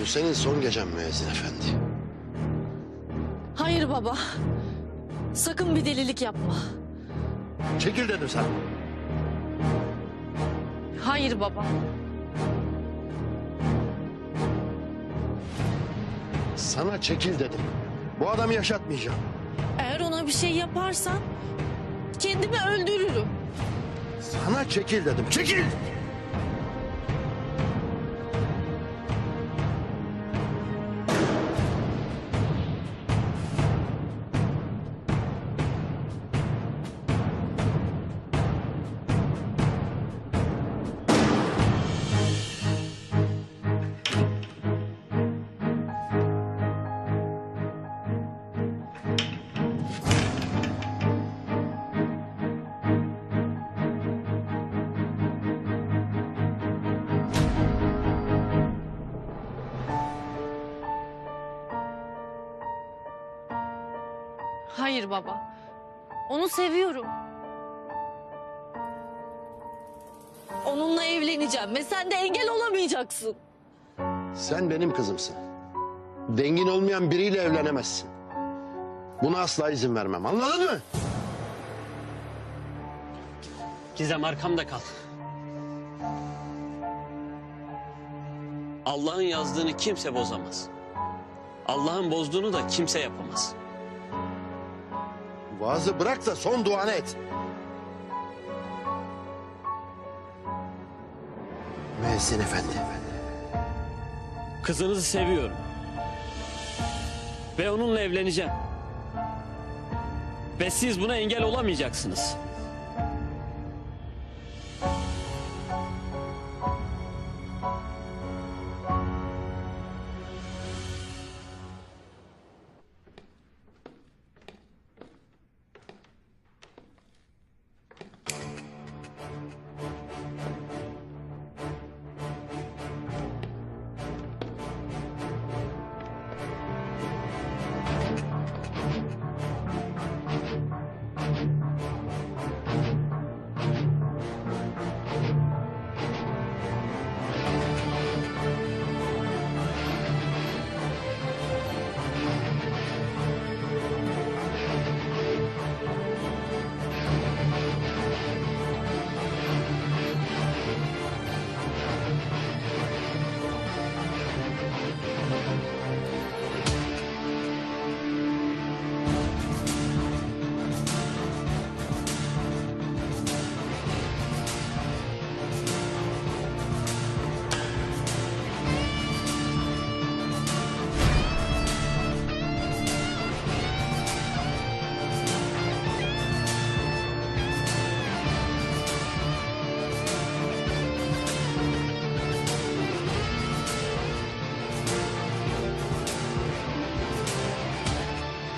senin son gecen müezzin efendi. Hayır baba. Sakın bir delilik yapma. Çekil dedim sana. Hayır baba. Sana çekil dedim. Bu adamı yaşatmayacağım. Eğer ona bir şey yaparsan kendimi öldürürüm. Sana çekil dedim. Çekil! Hayır baba. Onu seviyorum. Onunla evleneceğim ve sen de engel olamayacaksın. Sen benim kızımsın. Dengin olmayan biriyle evlenemezsin. Buna asla izin vermem. Anladın mı? Gizem arkamda kal. Allah'ın yazdığını kimse bozamaz. Allah'ın bozduğunu da kimse yapamaz. Vaazı bırak da son duanı et. Müezzin efendi. Kızınızı seviyorum. Ve onunla evleneceğim. Ve siz buna engel olamayacaksınız.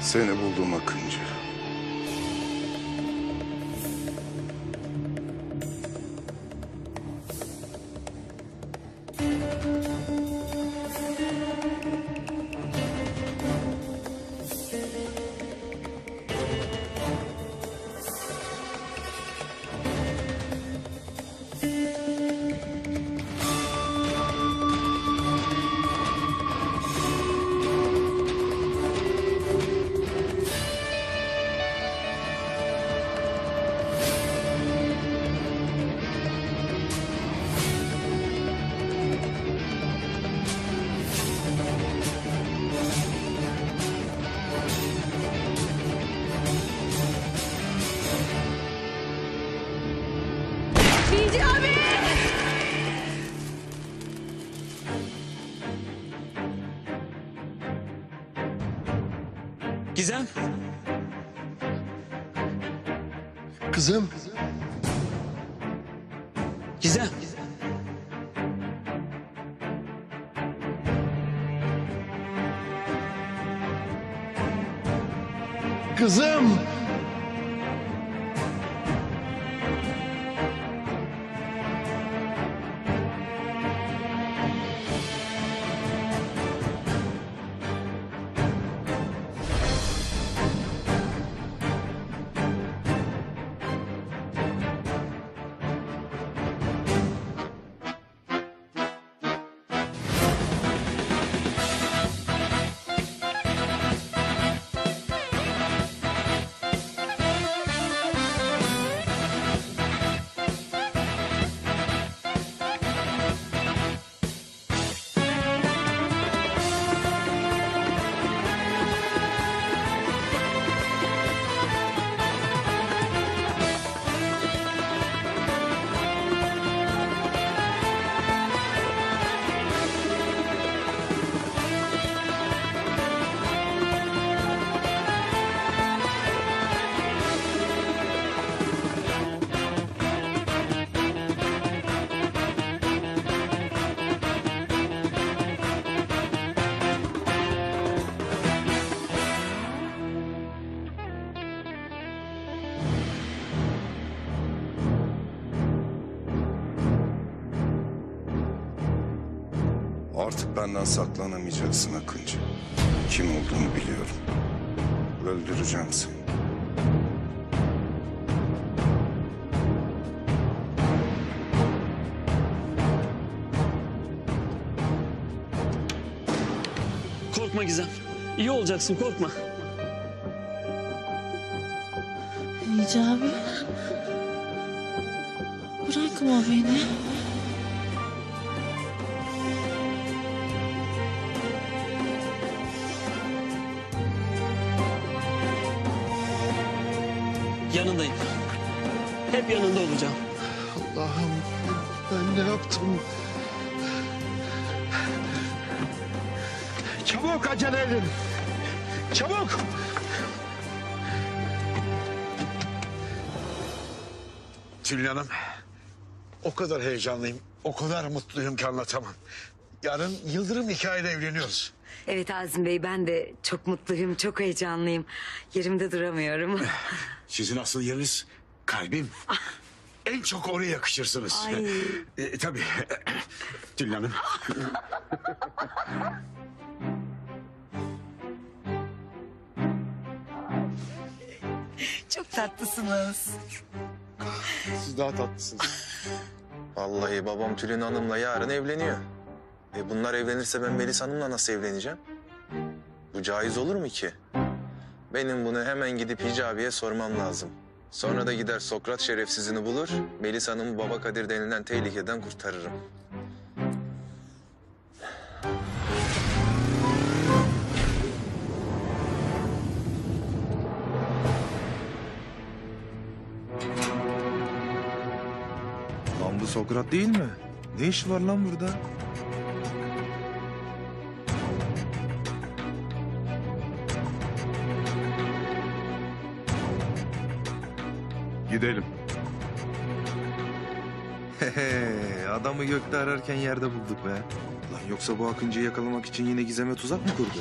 Seni buldum Akıncı. Hicabi! Gizem. Kızım. Gizem. Kızım. Artık benden saklanamayacaksın Akıncı. Kim olduğunu biliyorum. Öldüreceğim seni. Korkma Gizem. İyi olacaksın, korkma. Hicabi. Bırakma beni. Yanındayım. Hep yanında olacağım. Allah'ım ben ne yaptım? Çabuk acele edin. Çabuk. Tülin Hanım, o kadar heyecanlıyım, o kadar mutluyum ki anlatamam. Yarın Yıldırım hikayede evleniyoruz. Evet Azim Bey, ben de çok mutluyum, çok heyecanlıyım. Yerimde duramıyorum. Sizin asıl yeriniz kalbim. En çok oraya yakışırsınız. Ay. Tabii. Tülin Hanım. Çok tatlısınız. Siz daha tatlısınız. Vallahi babam Tülin Hanım'la yarın evleniyor. Bunlar evlenirse ben Melis Hanım'la nasıl evleneceğim? Bu caiz olur mu ki? Benim bunu hemen gidip Hicabi'ye sormam lazım. Sonra da gider Sokrat şerefsizini bulur, Melis Hanım'ı Baba Kadir denilen tehlikeden kurtarırım. Lan bu Sokrat değil mi? Ne iş var lan burada? Gidelim. Adamı gökte ararken yerde bulduk be. Lan yoksa bu Akıncı'yı yakalamak için yine Gizem'e tuzak mı kurdu?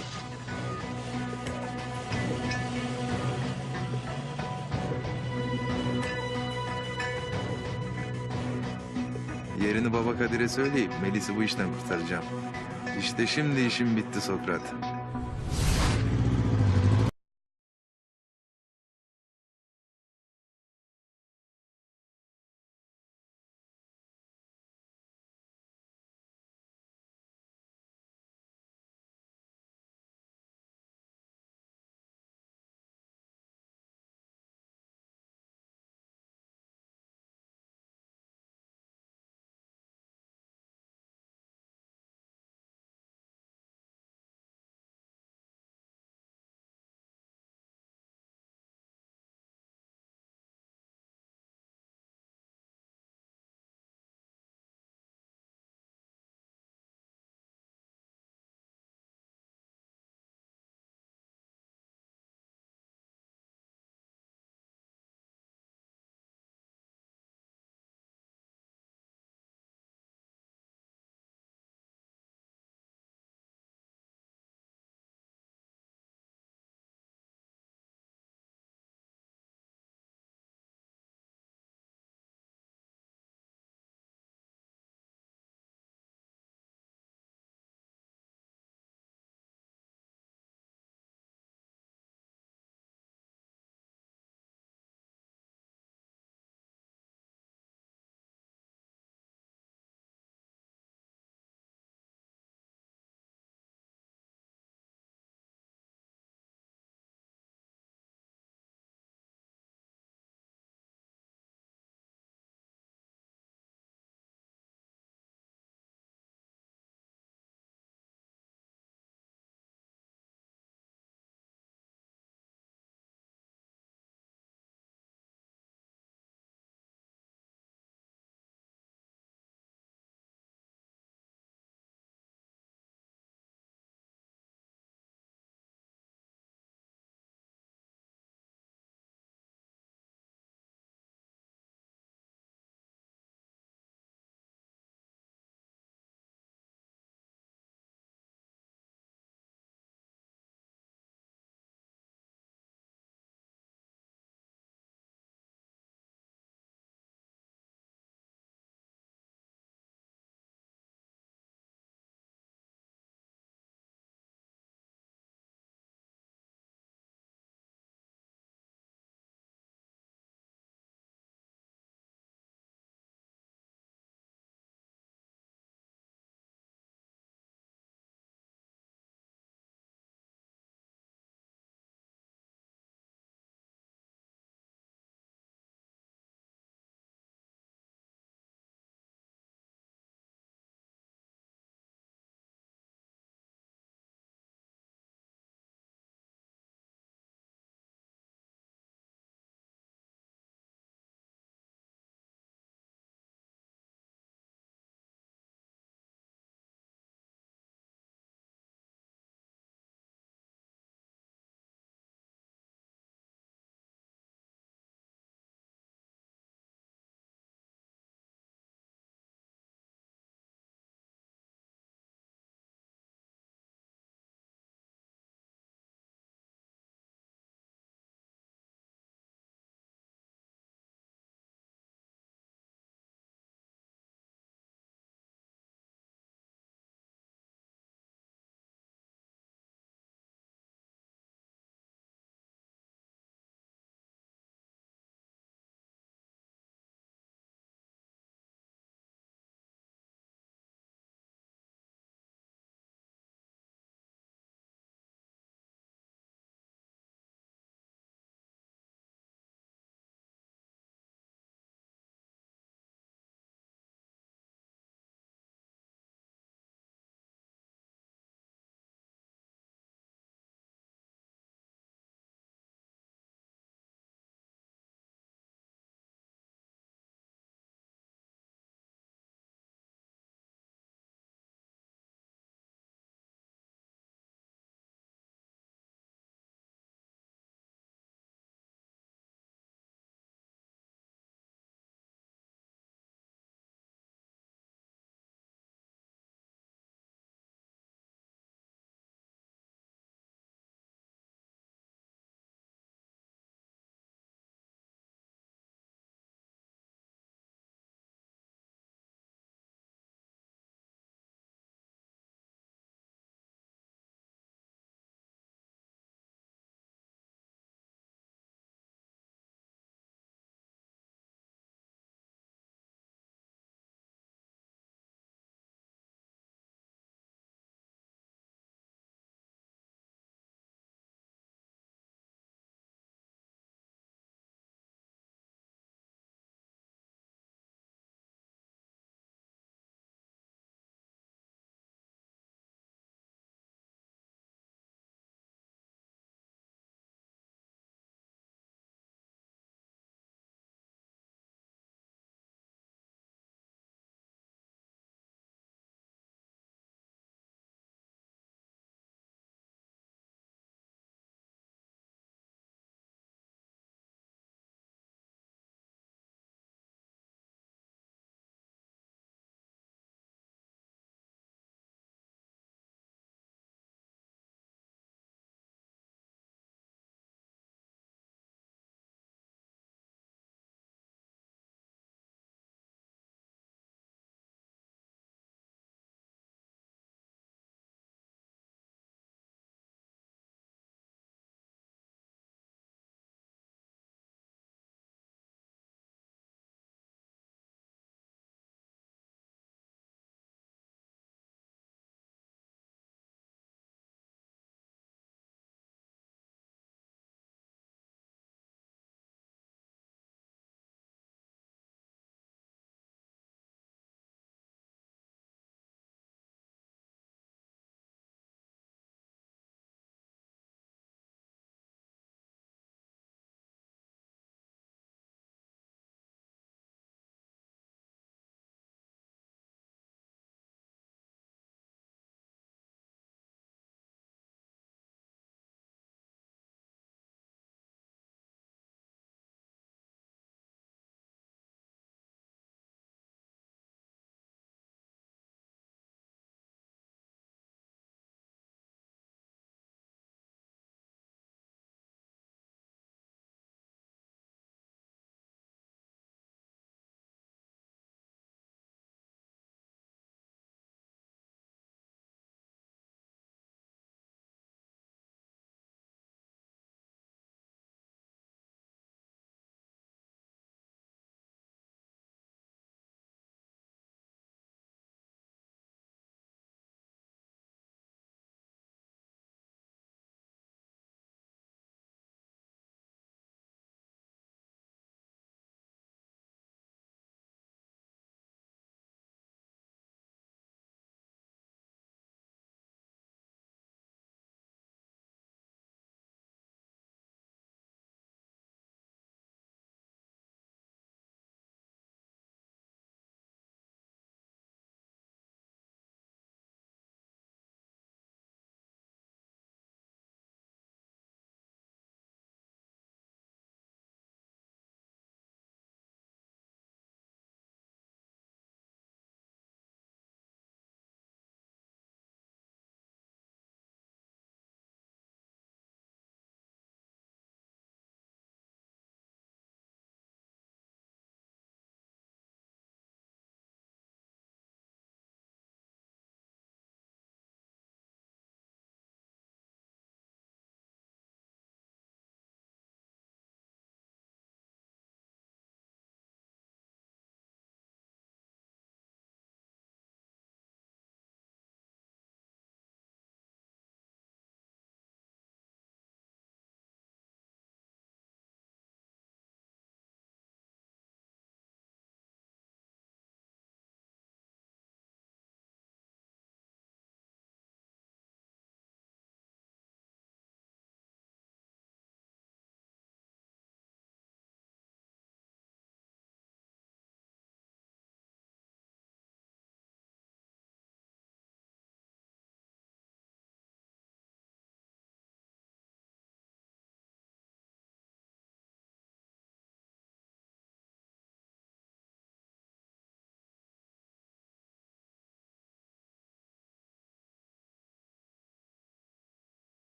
Yerini Baba Kadir'e söyleyip Melis'i bu işten kurtaracağım. İşte şimdi işim bitti Sokrat.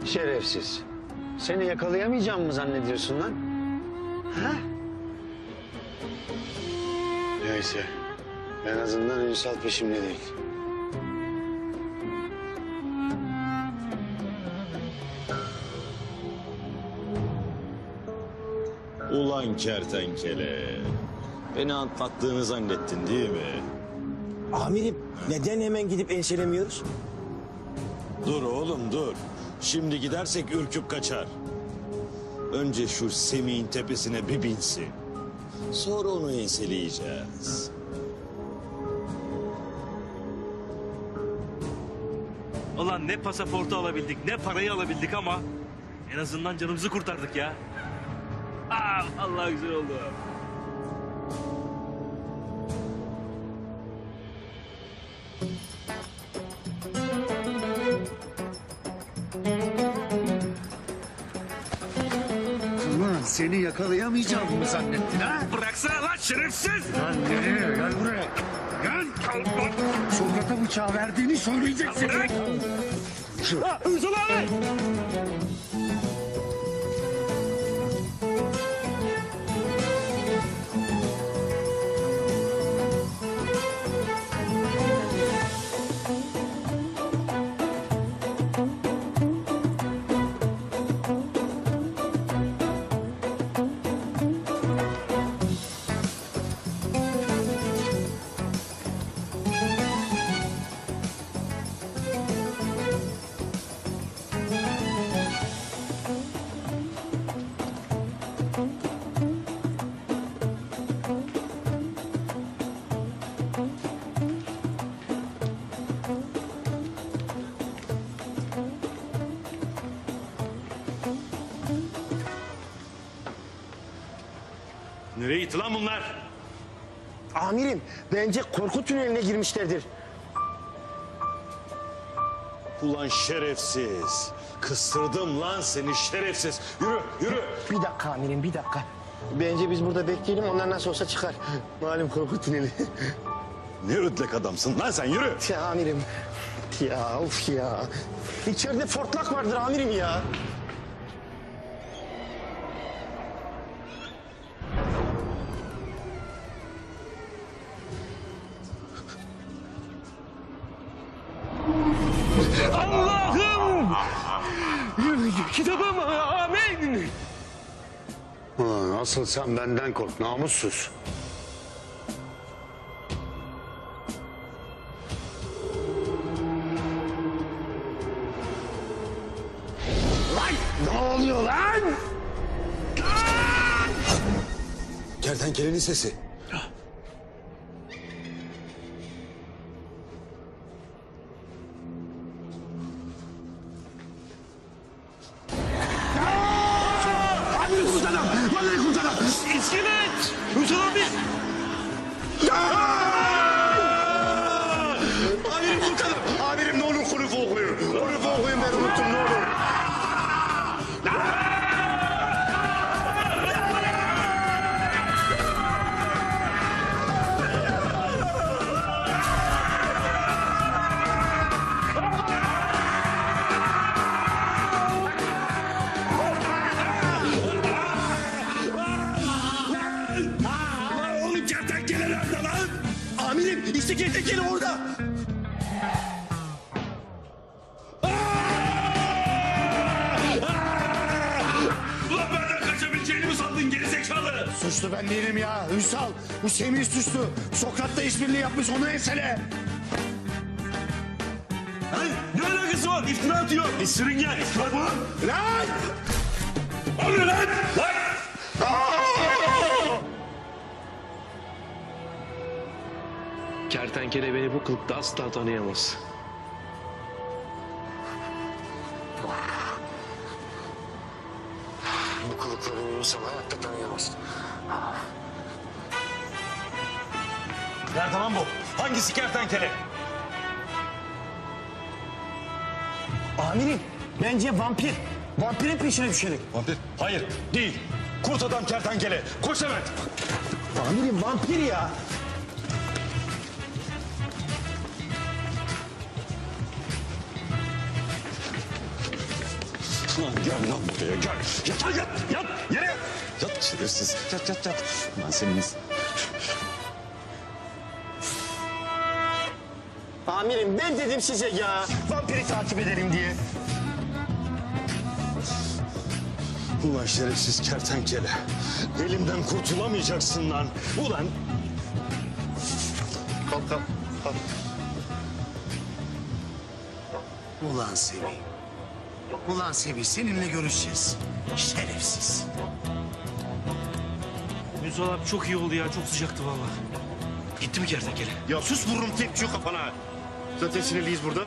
Şerefsiz. Seni yakalayamayacağım mı zannediyorsun lan? Ha? Neyse. En azından Ünsal peşimde değil. Ulan kertenkele. Beni atlattığını zannettin değil mi? Amirim neden hemen gidip enselemiyoruz? Dur oğlum dur. Şimdi gidersek ürküp kaçar. Önce şu Semih'in tepesine bir binsin. Sonra onu enseleyeceğiz. Ulan ne pasaportu alabildik ne parayı alabildik ama en azından canımızı kurtardık ya. Allah güzel oldu. Ulan seni yakalayamayacağım mı zannettin ha? Bıraksana lan şerefsiz. Lan nereye? Gel buraya. Gel. Sokakta bıçağı verdiğini söyleyeceksin. Bırak. Ünsal abi. Nereye gitti lan bunlar? Amirim bence korku tüneline girmişlerdir. Ulan şerefsiz. Kıstırdım lan seni şerefsiz. Yürü yürü. Bir dakika amirim bir dakika. Bence biz burada bekleyelim onlar nasıl olsa çıkar. Malum korku tüneli. Ne ödlek adamsın lan sen yürü. Ya amirim. Ya of ya. İçeride fortlak vardır amirim ya. Allah'ım! Kitabım amin! Ulan asıl sen benden kork namussuz. Ne oluyor lan? Kertenkelenin sesi. İskelet! Ünsal abi! Amirim kurtarın. Amirim ne olur kurufu okuyun. Kurufu okuyun ben unuttum ne olur. Oğlum kertenkele nerede lan? Amirim işte kertenkele orada. Ulan benden kaçabileceğini mi sandın gerizekalı? Suçlu ben değilim ya. Ünsal bu Semih suçlu. Sokrat'la işbirliği yapmış onu ensele. Lan ne alakası var? İftira atıyor. Sürüngen. Bak ulan. Lan! Ne oluyor lan? Lan! Kertenkele beni bu kılıkta asla tanıyamaz. Bu kılıkları Ünsal hayatta tanıyamaz. Nerede lan bu? Hangisi kertenkele? Amirim bence vampir. Vampirin peşine düşelim. Vampir. Hayır değil. Kurt adam kertenkele. Koş hemen. Amirim vampir ya. Lan gel lan buraya gel. Yat lan yat. Yat. Yere yat. Yat şerefsiz. Yat yat yat. Lan senin... Amirim ben dedim size ya. Vampiri takip edelim diye. Ulan şerefsiz kertenkele. Elimden kurtulamayacaksın lan. Ulan. Kalk kalk. Kalk. Ulan Semih. Ulan Semih seninle görüşeceğiz. Şerefsiz. Ünsal abi çok iyi oldu ya. Çok sıcaktı vallahi. Gitti mi kertenkele? Ya sus vururum tek şu kafana. Zaten sinirliyiz burada.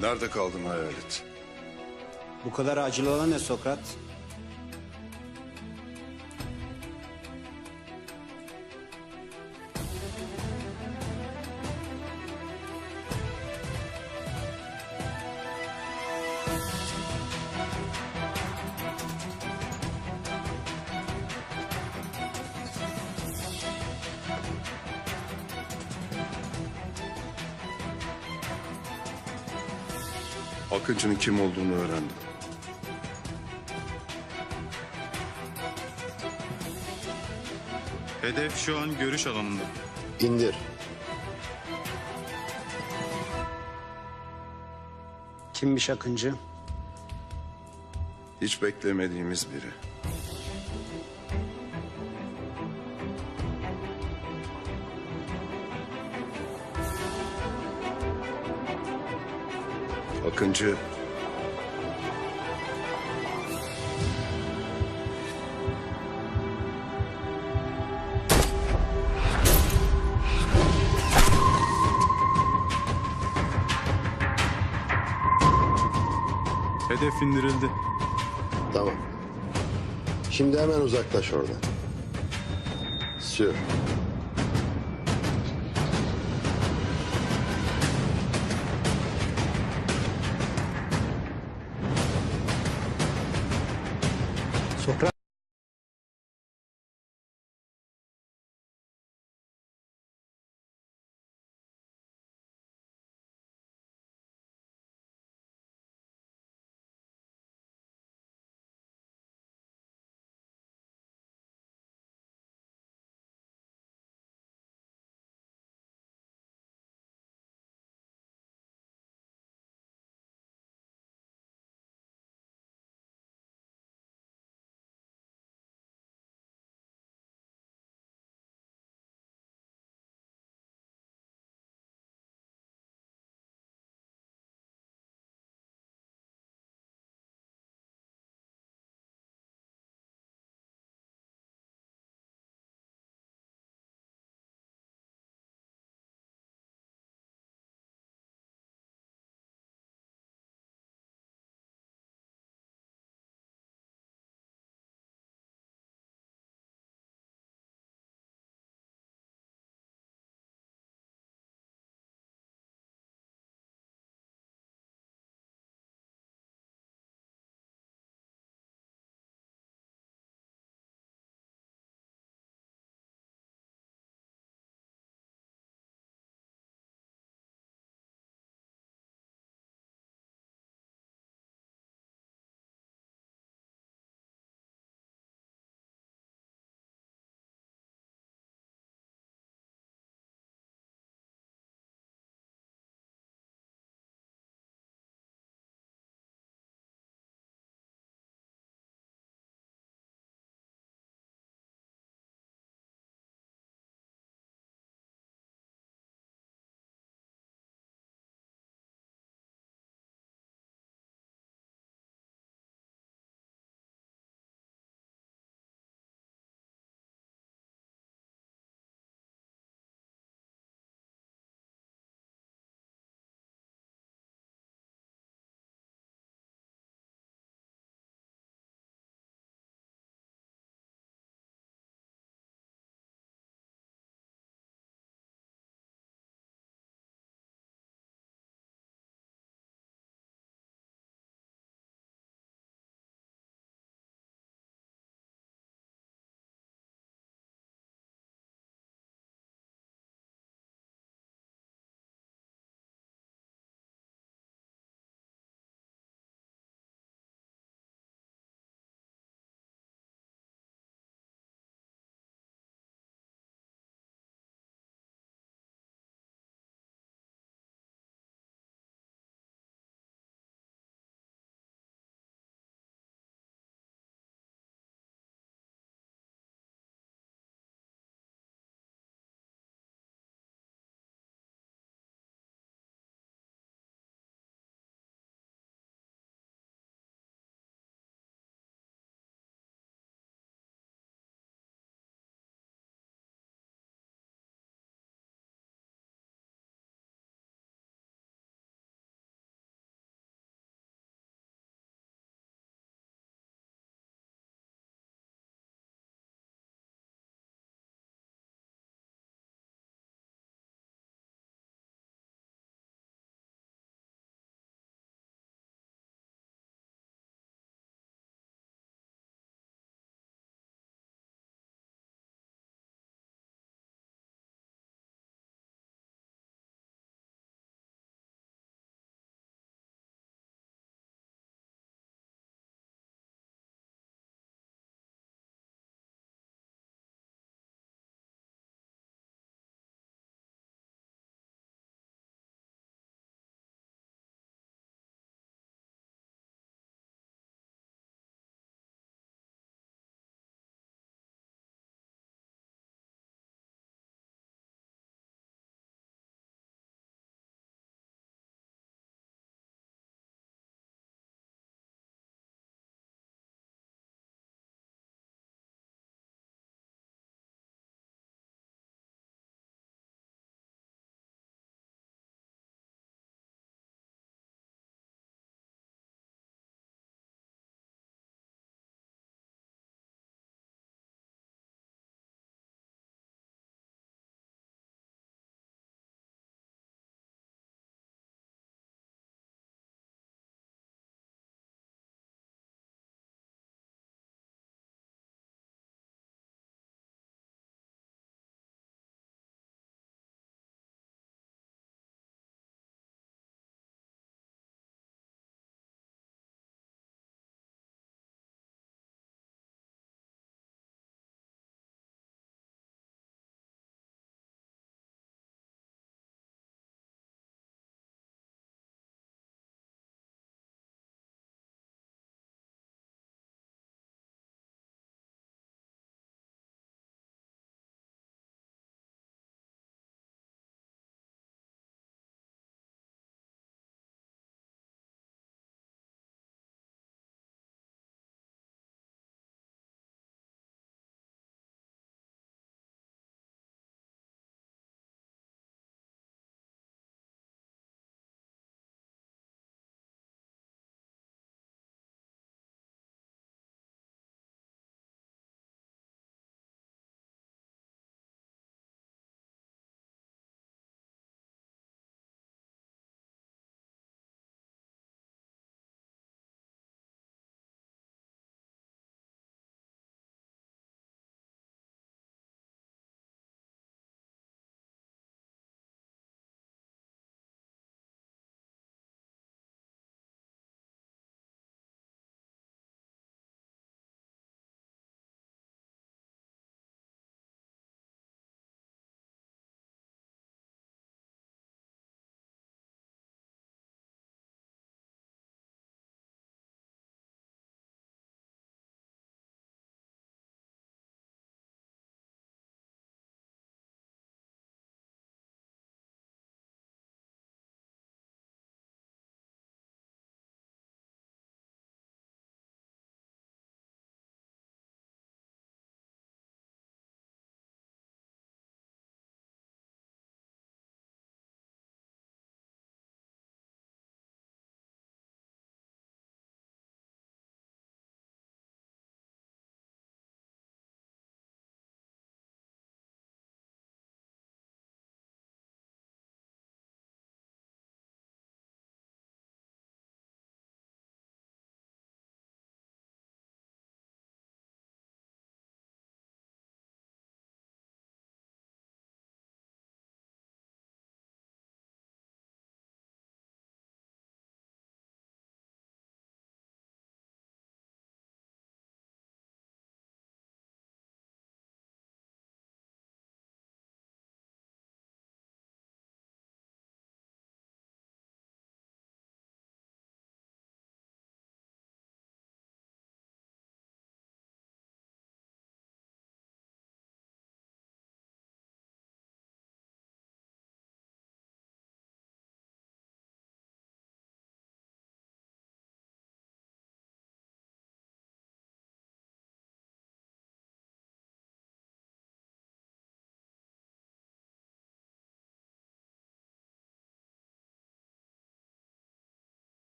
Nerede kaldın hayalet? Bu kadar acil olan ne Sokrat? Akıncı'nın kim olduğunu öğrendim. Hedef şu an görüş alanında. İndir. Kimmiş Akıncı? Hiç beklemediğimiz biri. Akıncı Hedef indirildi. Tamam. Şimdi hemen uzaklaş oradan. Sür. Sokrat.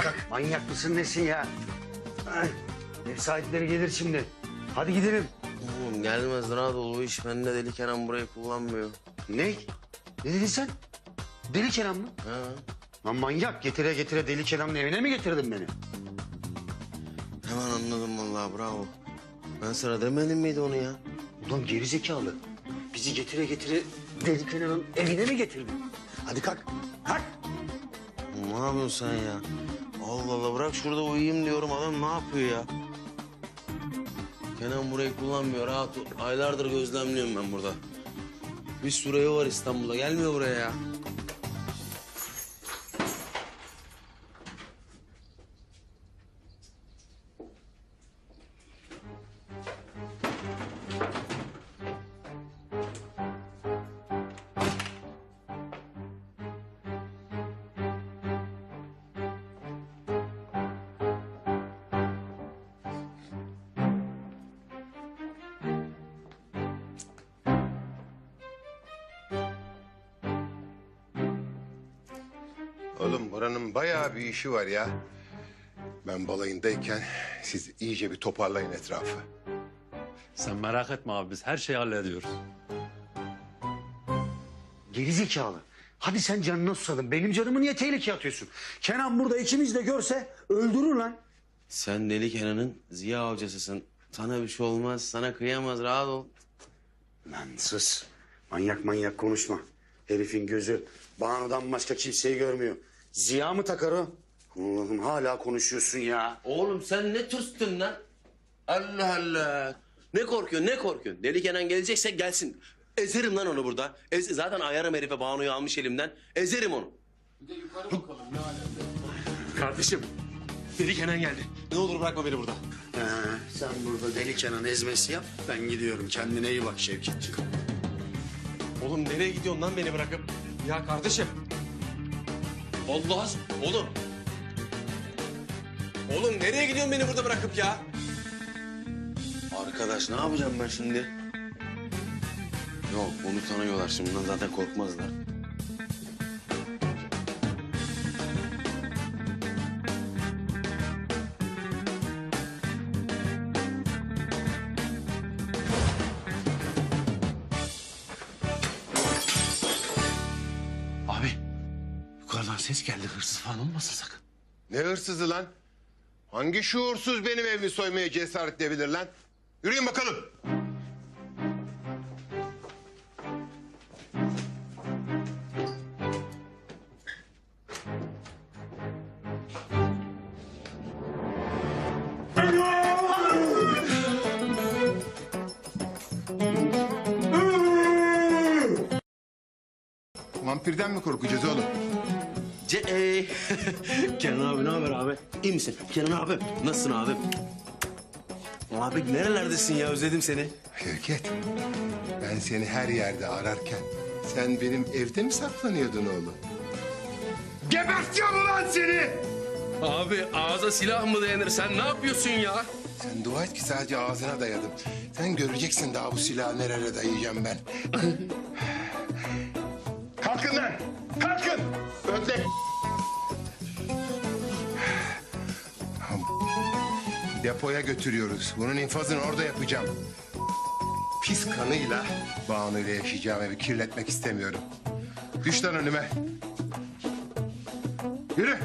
kalk. Manyak mısın nesin ya? Ay, ev sahipleri gelir şimdi. Hadi gidelim. Oğlum gelmez rahat ol. O iş bende, Deli Kenan burayı kullanmıyor. Ne? Ne dedin sen? Deli Kenan mı? Ha. Lan manyak, getire getire Deli Kenan'ın evine mi getirdin beni? Hemen anladım vallahi, bravo. Ben sana demedim miydi onu ya? Ulan gerizekalı. Bizi getire getire Deli Kenan'ın evine mi getirdin? Hadi kalk. Kalk. Ne yapıyorsun sen ya? Allah Allah, bırak şurada uyuyayım diyorum, adam ne yapıyor ya? Kenan burayı kullanmıyor, rahat ol. Aylardır gözlemliyorum ben burada. Bir sürü evi var İstanbul'da, gelmiyor buraya ya. Oğlum buranın bayağı bir işi var ya. Ben balayındayken siz iyice bir toparlayın etrafı. Sen merak etme abi, biz her şeyi hallediyoruz. Gerizekalı. Hadi sen canına susadın. Benim canımı niye tehlikeye atıyorsun? Kenan burada ikimiz de görse öldürür lan. Sen Deli Kenan'ın Ziya avcısısın. Sana bir şey olmaz, sana kıyamaz, rahat ol. Lan sus. Manyak manyak konuşma. Herifin gözü Banu'dan başka kimseyi görmüyor. Ziya mı takar o? Allah'ım hala konuşuyorsun ya. Oğlum sen ne tırstın lan? Allah Allah. Ne korkuyorsun, ne korkuyorsun? Deli Kenan gelecekse gelsin. Ezerim lan onu burada. Zaten ayarım herife, Banu'yu almış elimden. Ezerim onu. Kardeşim, Deli Kenan geldi. Ne olur bırakma beni burada. Sen burada Deli Kenan ezmesi yap. Ben gidiyorum. Kendine iyi bak Şevketciğim. Oğlum nereye gidiyorsun lan beni bırakıp? Ya kardeşim. Allah oğlum. Oğlum nereye gidiyorsun beni burada bırakıp ya? Arkadaş ne yapacağım ben şimdi? Yok onu tanıyorlar şimdi, bundan zaten korkmazlar. Abi yukarıdan ses geldi, hırsız falan olmasın sakın. Ne hırsızı lan? Hangi şuursuz benim evimi soymaya cesaret edebilir lan? Yürüyün bakalım. Vampirden mi korkacağız oğlum? Kenan abi ne haber abi? İyi misin? Kenan abi nasılsın abi? Abi nerelerdesin ya, özledim seni. Şevket, ben seni her yerde ararken sen benim evde mi saklanıyordun oğlum? Geberteceğim ulan seni! Abi ağza silah mı dayanır, sen ne yapıyorsun ya? Sen dua et ki sadece ağzına dayadım. Sen göreceksin daha bu silahı nereye dayayacağım ben. Kalkın lan! Kalkın! Ötle! Depoya götürüyoruz. Bunun infazını orada yapacağım. Pis kanıyla Banu ile yaşayacağım evi kirletmek istemiyorum. Düş lan önüme. Yürü.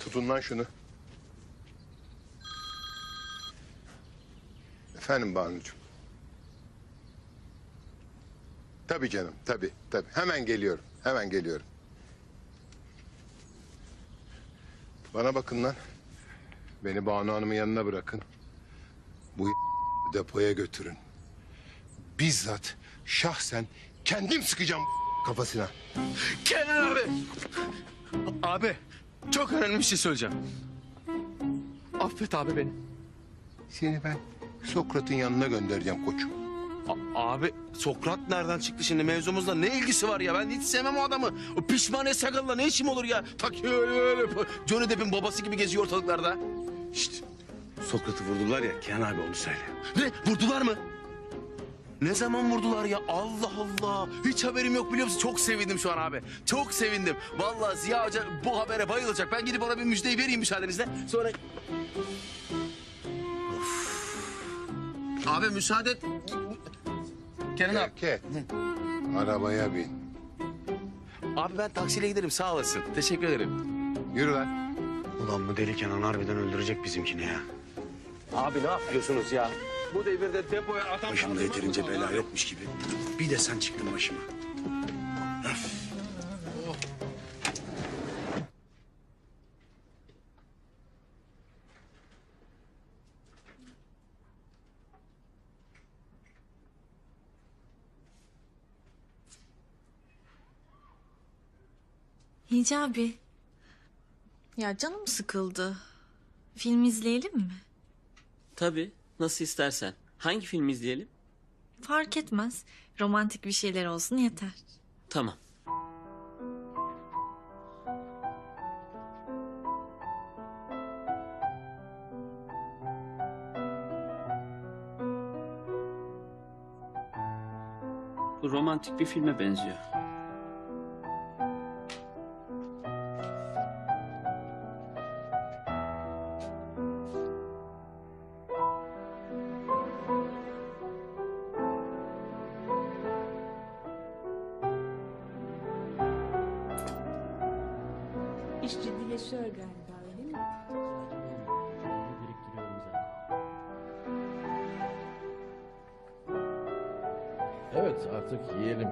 Tutun lan şunu. Efendim Banucuğum. Tabii canım, tabii. Hemen geliyorum, hemen geliyorum. Bana bakın lan. Beni Banu Hanım'ın yanına bırakın. Bu depoya götürün. Bizzat, şahsen kendim sıkacağım kafasına. Kenan abi! Abi çok önemli bir şey söyleyeceğim. Affet abi beni. Seni ben Sokrat'ın yanına göndereceğim koçum. Abi Sokrat nereden çıktı şimdi, mevzumuzla ne ilgisi var ya? Ben hiç sevmem o adamı. O pişmaniye sakalla ne işim olur ya? Takıyor öyle. Johnny Depp'in babası gibi geziyor ortalıklarda. Şşt. Sokrat'ı vurdular ya, Kenan abi onu söyle. Ne? Vurdular mı? Ne zaman vurdular ya? Allah Allah. Hiç haberim yok biliyor musun? Çok sevindim şu an abi. Çok sevindim. Vallahi Ziya Hoca bu habere bayılacak. Ben gidip ona bir müjdeyi vereyim müsaadenizle. Sonra... Of. Abi müsaade et. Kenan abi. Şevket, arabaya bin. Abi ben taksiyle giderim sağ olasın. Teşekkür ederim. Yürü lan. Ulan bu deli Kenan harbiden öldürecek bizimkini ya. Abi ne yapıyorsunuz ya? Bu devirde depoya adam... Başımda yeterince bela yokmuş gibi. Bir de sen çıktın başıma. Hicabi. Ya canım sıkıldı. Film izleyelim mi? Tabii, nasıl istersen. Hangi film izleyelim? Fark etmez. Romantik bir şeyler olsun yeter. Tamam. Bu romantik bir filme benziyor. İş ciddileşiyor galiba öyle mi? Evet artık yiyelim.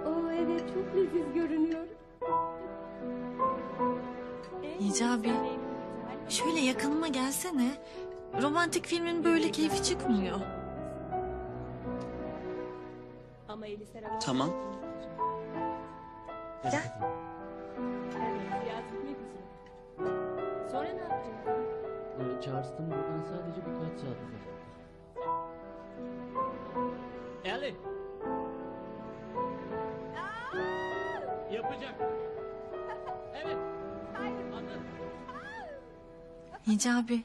Oo evet çok leziz görünüyor. Hicabi. Şöyle yakınıma gelsene. Romantik filmin böyle keyfi çıkmıyor. Ama Elis araba... Tamam. Gel. Evet, ziyaret etmek üzere. Sonra ne yapacağız? Charleston buradan sadece birkaç saat uzakta. Ellie. Yapacak. Evet. Anladım. Hicabi.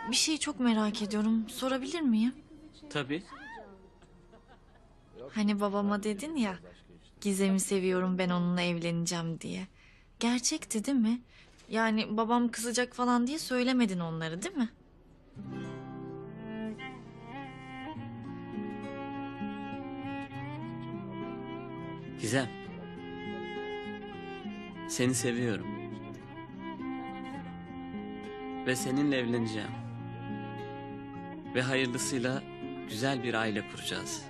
Bir şey çok merak ediyorum. Sorabilir miyim? Tabii. Hani babama dedin ya... Gizem'i seviyorum ben onunla evleneceğim diye. Gerçekti değil mi? Yani babam kızacak falan diye söylemedin onları değil mi? Gizem. Seni seviyorum. Ve seninle evleneceğim. Ve hayırlısıyla güzel bir aile kuracağız.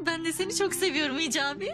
Ben de seni çok seviyorum Hicabi.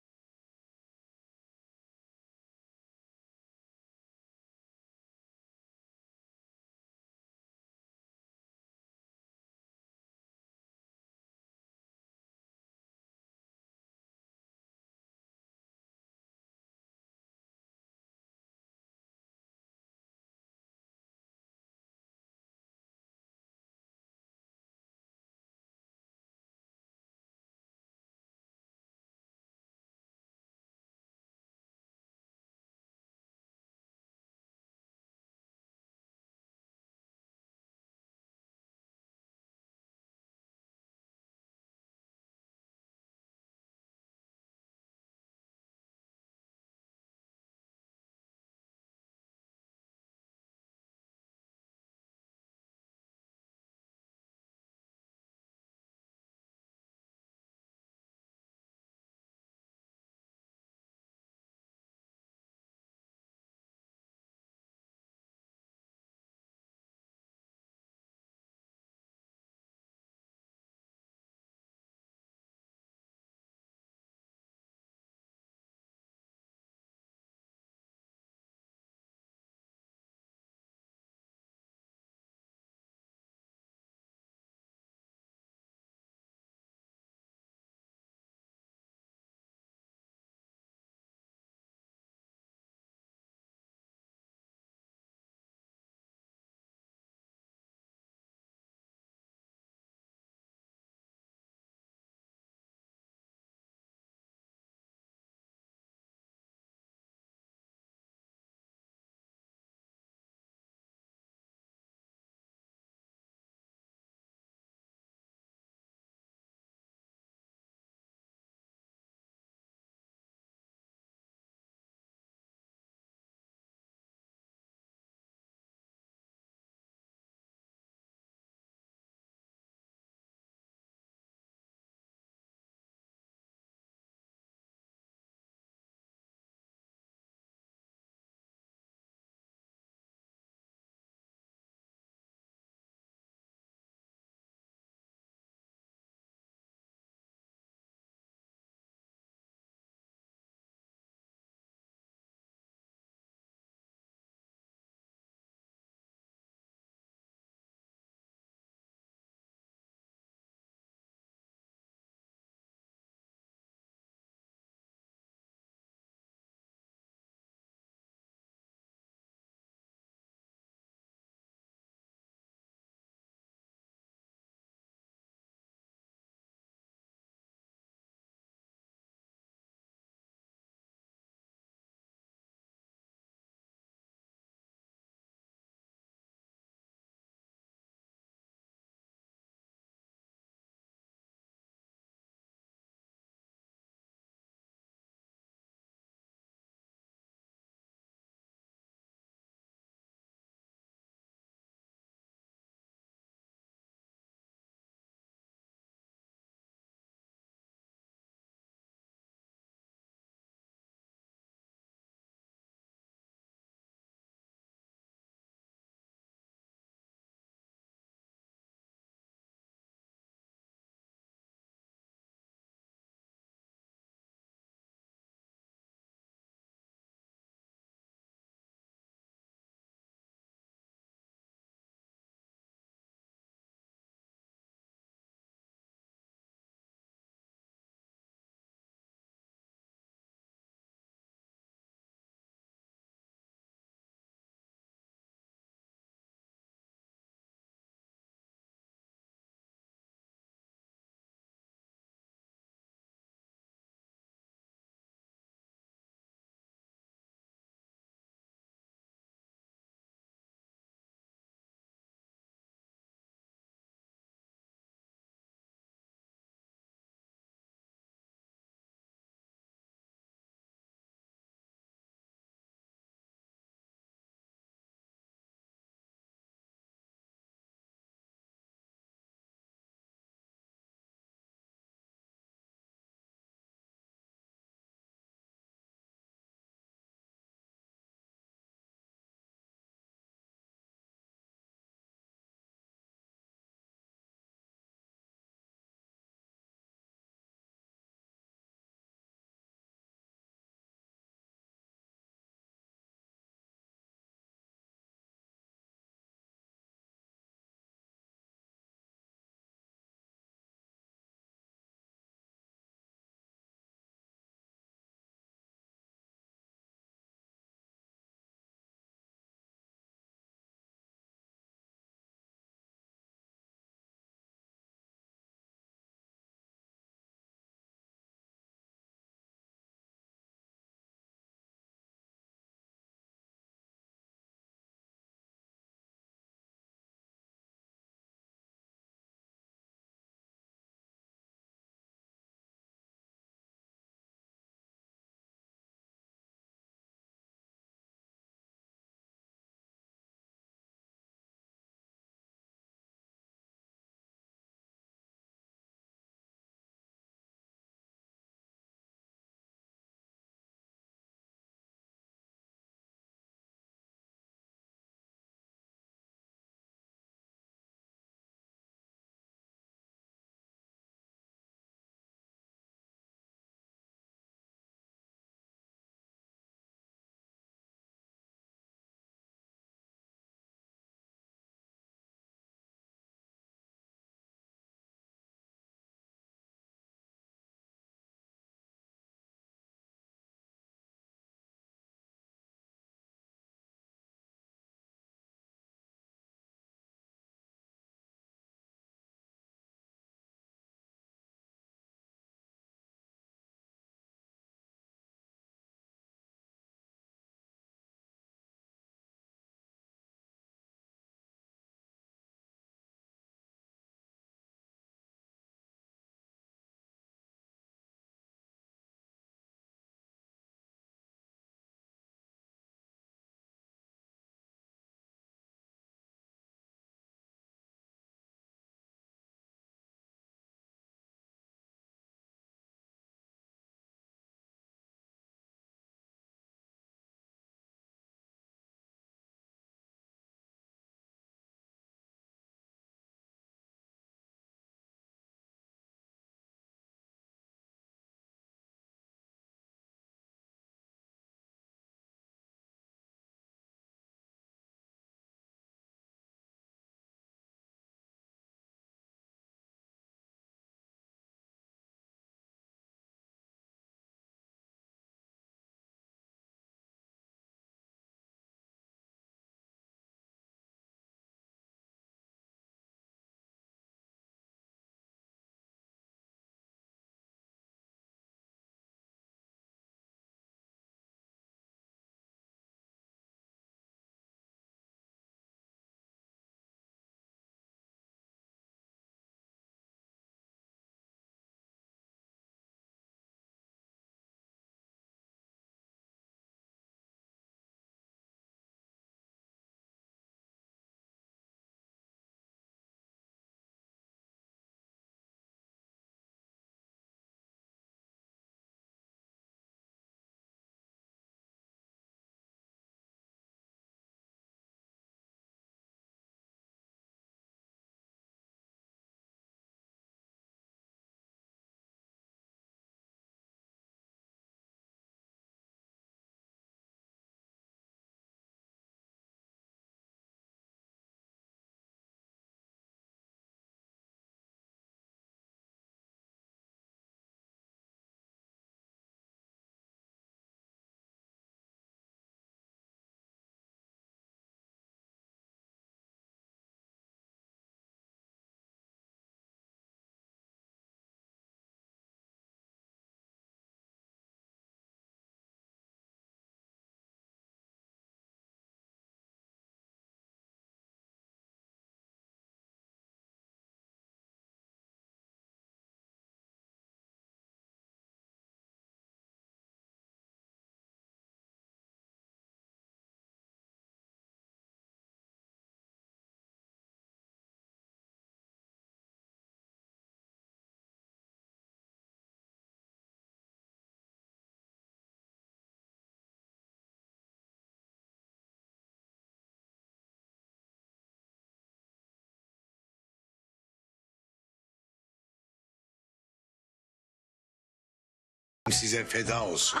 size feda olsun.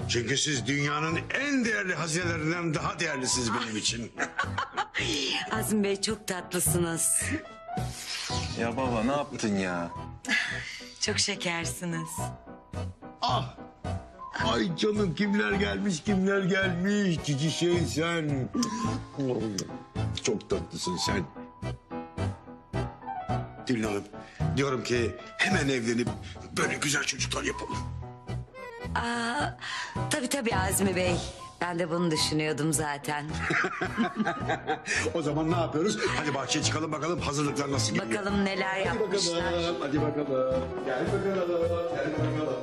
Çünkü siz dünyanın en değerli hazinelerinden daha değerlisiniz benim için. Azmi Bey çok tatlısınız. Ya baba ne yaptın ya? Çok şekersiniz. Ah! Ay canım kimler gelmiş kimler gelmiş. Cici şey sen. Çok tatlısın sen. Tülin Hanım diyorum ki hemen evlenip böyle güzel çocuklar yapalım. Tabii Azmi Bey. Ben de bunu düşünüyordum zaten. O zaman ne yapıyoruz? Hadi bahçeye çıkalım bakalım hazırlıklar nasıl gidiyor. Bakalım neler yapmışlar. Hadi bakalım. Gel bakalım. Gel bakalım.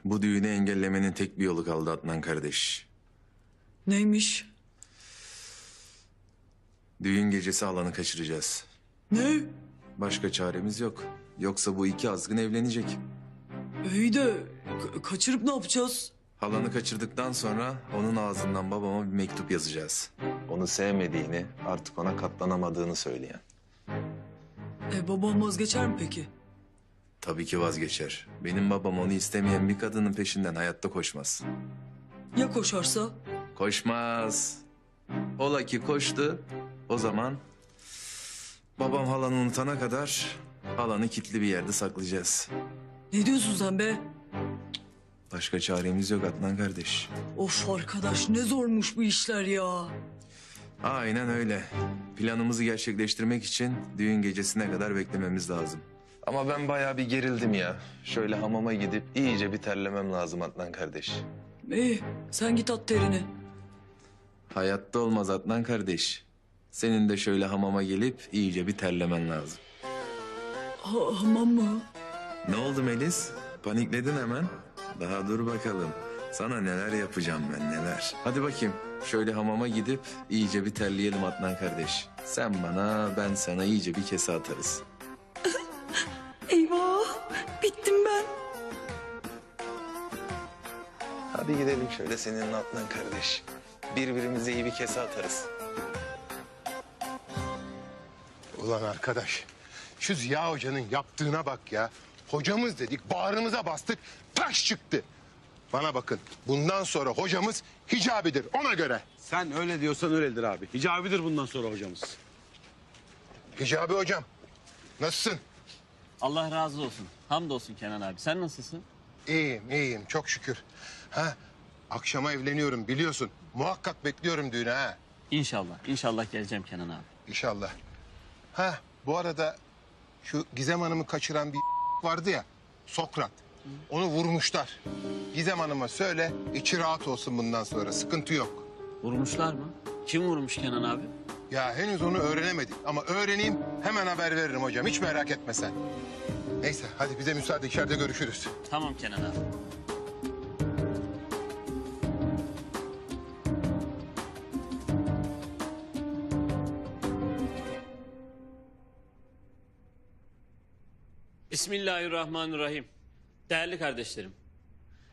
Bu düğünü engellemenin tek bir yolu kaldı Adnan kardeş. Neymiş? Düğün gecesi Alan'ı kaçıracağız. Ne? Başka çaremiz yok. Yoksa bu iki azgın evlenecek. İyi de kaçırıp ne yapacağız? Halanı kaçırdıktan sonra onun ağzından babama bir mektup yazacağız. Onu sevmediğini, artık ona katlanamadığını söyleyen. Babam vazgeçer mi peki? Tabii ki vazgeçer. Benim babam onu istemeyen bir kadının peşinden hayatta koşmaz. Ya koşarsa? Koşmaz. Ola ki koştu. O zaman babam halanı unutana kadar halanı kilitli bir yerde saklayacağız. Ne diyorsun sen be? Başka çaremiz yok Adnan kardeş. Of arkadaş ne zormuş bu işler ya. Aynen öyle. Planımızı gerçekleştirmek için düğün gecesine kadar beklememiz lazım. Ama ben bayağı bir gerildim ya. Şöyle hamama gidip iyice bir terlemem lazım Adnan kardeş. İyi sen git at terini. Hayatta olmaz Adnan kardeş. Senin de şöyle hamama gelip iyice bir terlemen lazım. Hamam mı? Ne oldu Melis? Panikledin hemen. Daha dur bakalım. Sana neler yapacağım ben neler. Hadi bakayım. Şöyle hamama gidip iyice bir terleyelim Adnan kardeş. Sen bana ben sana iyice bir kese atarız. Eyvah bittim ben. Hadi gidelim şöyle seninle Adnan kardeş. Birbirimize iyi bir kese atarız. Ulan arkadaş, şu Ziya Hoca'nın yaptığına bak ya. Hocamız dedik, bağrımıza bastık, taş çıktı. Bana bakın, bundan sonra hocamız hicabidir, ona göre. Sen öyle diyorsan öyledir abi. Hicabidir bundan sonra hocamız. Hicabi hocam, nasılsın? Allah razı olsun. Hamdolsun Kenan abi. Sen nasılsın? İyiyim, çok şükür. Ha, akşama evleniyorum biliyorsun. Muhakkak bekliyorum düğüne ha. İnşallah geleceğim Kenan abi. İnşallah. Ha, bu arada şu Gizem Hanım'ı kaçıran bir vardı ya, Sokrat. Onu vurmuşlar. Gizem Hanım'a söyle, içi rahat olsun bundan sonra, sıkıntı yok. Vurmuşlar mı? Kim vurmuş Kenan abi? Ya henüz onu öğrenemedik ama öğreneyim hemen haber veririm hocam, hiç merak etme sen. Neyse, hadi bize müsaade, içeride görüşürüz. Tamam Kenan abi. Bismillahirrahmanirrahim. Değerli kardeşlerim,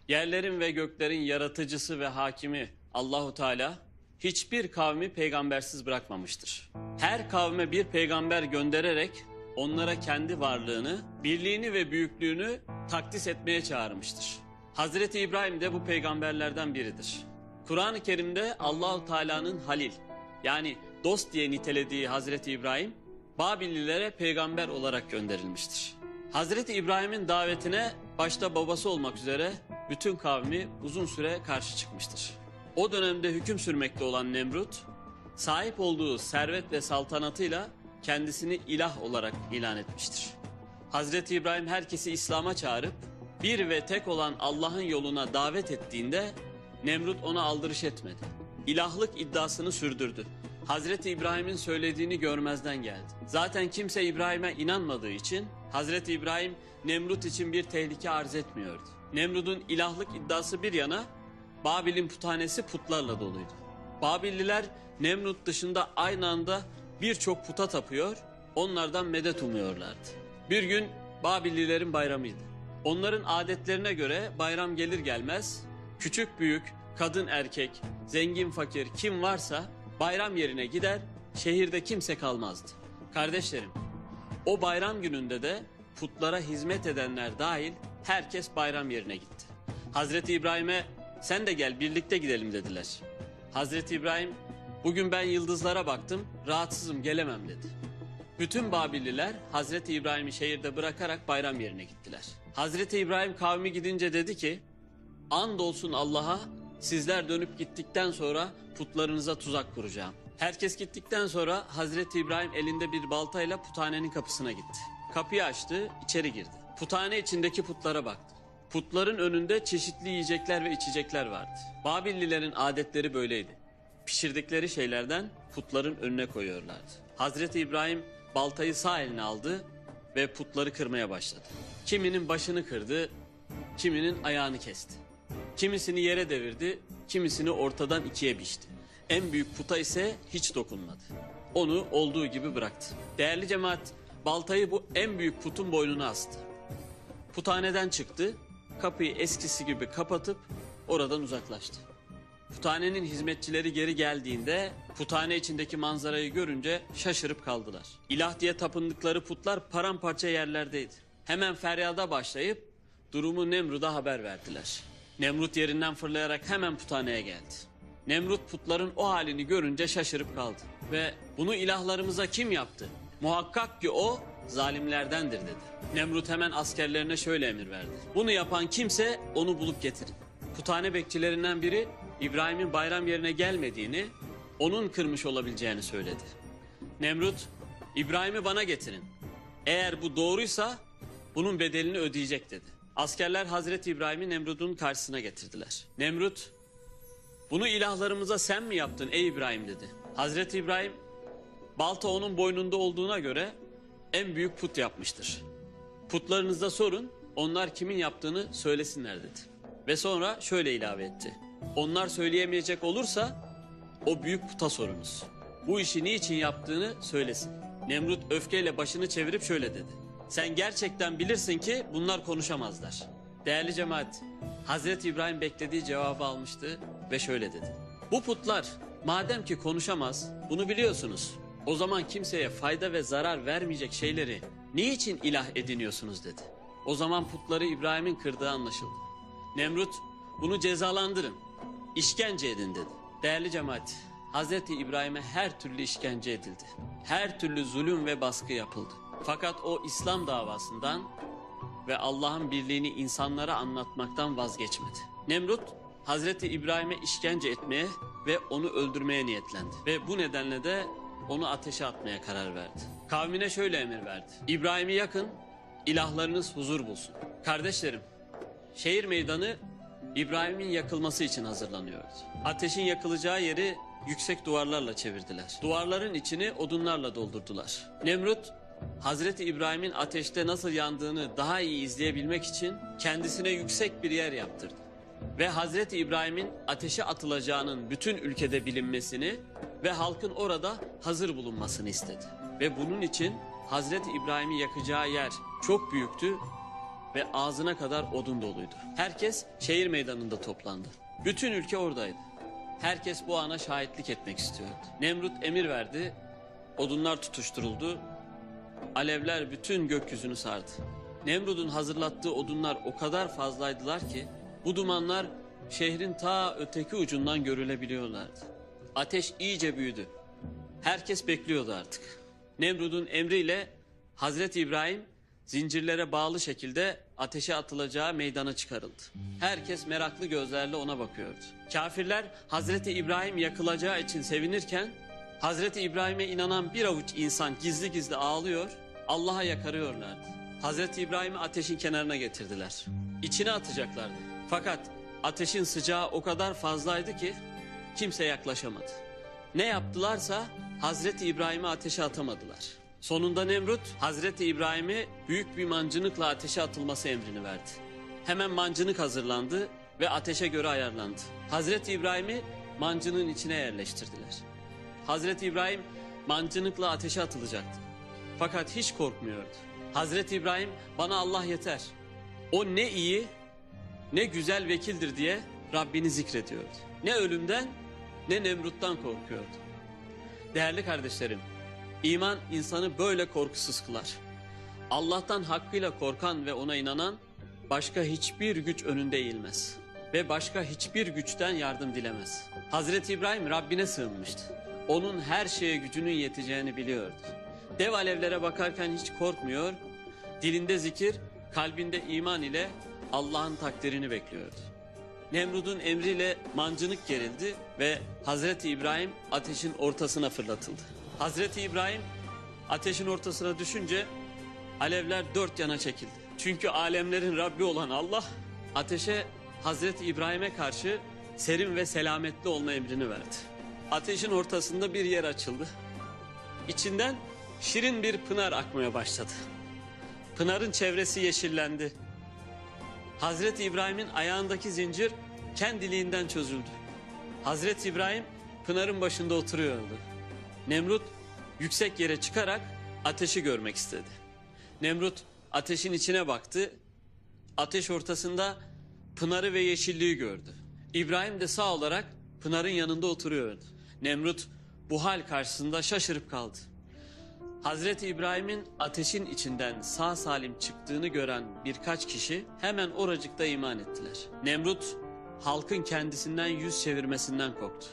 yerlerin ve göklerin yaratıcısı ve hakimi Allahu Teala hiçbir kavmi peygambersiz bırakmamıştır. Her kavme bir peygamber göndererek onlara kendi varlığını, birliğini ve büyüklüğünü takdis etmeye çağırmıştır. Hazreti İbrahim de bu peygamberlerden biridir. Kur'an-ı Kerim'de Allahu Teala'nın Halil yani dost diye nitelediği Hazreti İbrahim Babillilere peygamber olarak gönderilmiştir. Hazreti İbrahim'in davetine başta babası olmak üzere bütün kavmi uzun süre karşı çıkmıştır. O dönemde hüküm sürmekte olan Nemrut, sahip olduğu servet ve saltanatıyla kendisini ilah olarak ilan etmiştir. Hazreti İbrahim herkesi İslam'a çağırıp bir ve tek olan Allah'ın yoluna davet ettiğinde Nemrut ona aldırış etmedi. İlahlık iddiasını sürdürdü. Hazreti İbrahim'in söylediğini görmezden geldi. Zaten kimse İbrahim'e inanmadığı için Hazreti İbrahim Nemrut için bir tehlike arz etmiyordu. Nemrut'un ilahlık iddiası bir yana Babil'in puthanesi putlarla doluydu. Babilliler Nemrut dışında aynı anda birçok puta tapıyor, onlardan medet umuyorlardı. Bir gün Babillilerin bayramıydı. Onların adetlerine göre bayram gelir gelmez küçük büyük, kadın erkek, zengin fakir kim varsa bayram yerine gider, şehirde kimse kalmazdı. Kardeşlerim, O bayram gününde de putlara hizmet edenler dahil herkes bayram yerine gitti. Hazreti İbrahim'e sen de gel birlikte gidelim dediler. Hazreti İbrahim bugün ben yıldızlara baktım rahatsızım gelemem dedi. Bütün Babilliler Hazreti İbrahim'i şehirde bırakarak bayram yerine gittiler. Hazreti İbrahim kavmi gidince dedi ki andolsun Allah'a sizler dönüp gittikten sonra putlarınıza tuzak kuracağım. Herkes gittikten sonra Hazreti İbrahim elinde bir baltayla puthanenin kapısına gitti. Kapıyı açtı, içeri girdi. Puthane içindeki putlara baktı. Putların önünde çeşitli yiyecekler ve içecekler vardı. Babillilerin adetleri böyleydi. Pişirdikleri şeylerden putların önüne koyuyorlardı. Hazreti İbrahim baltayı sağ eline aldı ve putları kırmaya başladı. Kiminin başını kırdı, kiminin ayağını kesti. Kimisini yere devirdi, kimisini ortadan ikiye biçti. En büyük puta ise hiç dokunmadı. Onu olduğu gibi bıraktı. Değerli cemaat, baltayı bu en büyük putun boynuna astı. Puthaneden çıktı, kapıyı eskisi gibi kapatıp oradan uzaklaştı. Puthanenin hizmetçileri geri geldiğinde puthane içindeki manzarayı görünce şaşırıp kaldılar. İlah diye tapındıkları putlar paramparça yerlerdeydi. Hemen feryada başlayıp durumu Nemrut'a haber verdiler. Nemrut yerinden fırlayarak hemen puthaneye geldi. Nemrut putların o halini görünce şaşırıp kaldı. Ve bunu ilahlarımıza kim yaptı? Muhakkak ki o zalimlerdendir dedi. Nemrut hemen askerlerine şöyle emir verdi. Bunu yapan kimse onu bulup getirin. Puthane bekçilerinden biri İbrahim'in bayram yerine gelmediğini, onun kırmış olabileceğini söyledi. Nemrut, İbrahim'i bana getirin. Eğer bu doğruysa bunun bedelini ödeyecek dedi. Askerler Hazreti İbrahim'i Nemrut'un karşısına getirdiler. Nemrut, bunu ilahlarımıza sen mi yaptın ey İbrahim dedi. Hazreti İbrahim, balta onun boynunda olduğuna göre en büyük put yapmıştır. Putlarınızda sorun, onlar kimin yaptığını söylesinler dedi. Ve sonra şöyle ilave etti. Onlar söyleyemeyecek olursa o büyük puta sorunuz. Bu işi niçin yaptığını söylesin. Nemrut öfkeyle başını çevirip şöyle dedi. Sen gerçekten bilirsin ki bunlar konuşamazlar. Değerli cemaat, Hazreti İbrahim beklediği cevabı almıştı ve şöyle dedi. Bu putlar madem ki konuşamaz, bunu biliyorsunuz. O zaman kimseye fayda ve zarar vermeyecek şeyleri niçin ilah ediniyorsunuz dedi. O zaman putları İbrahim'in kırdığı anlaşıldı. Nemrut bunu cezalandırın, işkence edin dedi. Değerli cemaat, Hazreti İbrahim'e her türlü işkence edildi. Her türlü zulüm ve baskı yapıldı. Fakat o İslam davasından ve Allah'ın birliğini insanlara anlatmaktan vazgeçmedi. Nemrut, Hazreti İbrahim'e işkence etmeye ve onu öldürmeye niyetlendi. Ve bu nedenle de onu ateşe atmaya karar verdi. Kavmine şöyle emir verdi. İbrahim'i yakın, ilahlarınız huzur bulsun. Kardeşlerim, şehir meydanı İbrahim'in yakılması için hazırlanıyordu. Ateşin yakılacağı yeri yüksek duvarlarla çevirdiler. Duvarların içini odunlarla doldurdular. Nemrut, Hazreti İbrahim'in ateşte nasıl yandığını daha iyi izleyebilmek için kendisine yüksek bir yer yaptırdı. Ve Hazreti İbrahim'in ateşe atılacağının bütün ülkede bilinmesini ve halkın orada hazır bulunmasını istedi. Ve bunun için Hazreti İbrahim'i yakacağı yer çok büyüktü ve ağzına kadar odun doluydu. Herkes şehir meydanında toplandı. Bütün ülke oradaydı. Herkes bu ana şahitlik etmek istiyordu. Nemrut emir verdi, odunlar tutuşturuldu, alevler bütün gökyüzünü sardı. Nemrut'un hazırlattığı odunlar o kadar fazlaydılar ki bu dumanlar şehrin ta öteki ucundan görülebiliyorlardı. Ateş iyice büyüdü. Herkes bekliyordu artık. Nemrut'un emriyle Hazreti İbrahim zincirlere bağlı şekilde ateşe atılacağı meydana çıkarıldı. Herkes meraklı gözlerle ona bakıyordu. Kafirler Hazreti İbrahim yakılacağı için sevinirken Hazreti İbrahim'e inanan bir avuç insan gizli gizli ağlıyor, Allah'a yakarıyorlardı. Hazreti İbrahim'i ateşin kenarına getirdiler. İçine atacaklardı. Fakat ateşin sıcağı o kadar fazlaydı ki kimse yaklaşamadı. Ne yaptılarsa Hazreti İbrahim'i ateşe atamadılar. Sonunda Nemrut Hazreti İbrahim'i büyük bir mancınıkla ateşe atılması emrini verdi. Hemen mancınık hazırlandı ve ateşe göre ayarlandı. Hazreti İbrahim'i mancının içine yerleştirdiler. Hazreti İbrahim mancınıkla ateşe atılacaktı. Fakat hiç korkmuyordu. Hazreti İbrahim bana Allah yeter. O ne iyi ne güzel vekildir diye Rabbini zikrediyordu. Ne ölümden ne Nemrut'tan korkuyordu. Değerli kardeşlerim, İman insanı böyle korkusuz kılar. Allah'tan hakkıyla korkan ve ona inanan başka hiçbir güç önünde eğilmez. Ve başka hiçbir güçten yardım dilemez. Hazreti İbrahim Rabbine sığınmıştı. Onun her şeye gücünün yeteceğini biliyordu. Dev alevlere bakarken hiç korkmuyor, dilinde zikir, kalbinde iman ile Allah'ın takdirini bekliyordu. Nemrud'un emriyle mancınık gerildi ve Hazreti İbrahim ateşin ortasına fırlatıldı. Hazreti İbrahim ateşin ortasına düşünce alevler dört yana çekildi. Çünkü alemlerin Rabbi olan Allah ateşe Hazreti İbrahim'e karşı serin ve selametli olma emrini verdi. Ateşin ortasında bir yer açıldı. İçinden şirin bir pınar akmaya başladı. Pınarın çevresi yeşillendi. Hazreti İbrahim'in ayağındaki zincir kendiliğinden çözüldü. Hazreti İbrahim pınarın başında oturuyordu. Nemrut yüksek yere çıkarak ateşi görmek istedi. Nemrut ateşin içine baktı. Ateş ortasında pınarı ve yeşilliği gördü. İbrahim de sağ olarak pınarın yanında oturuyordu. Nemrut bu hal karşısında şaşırıp kaldı. Hazreti İbrahim'in ateşin içinden sağ salim çıktığını gören birkaç kişi hemen oracıkta iman ettiler. Nemrut halkın kendisinden yüz çevirmesinden korktu.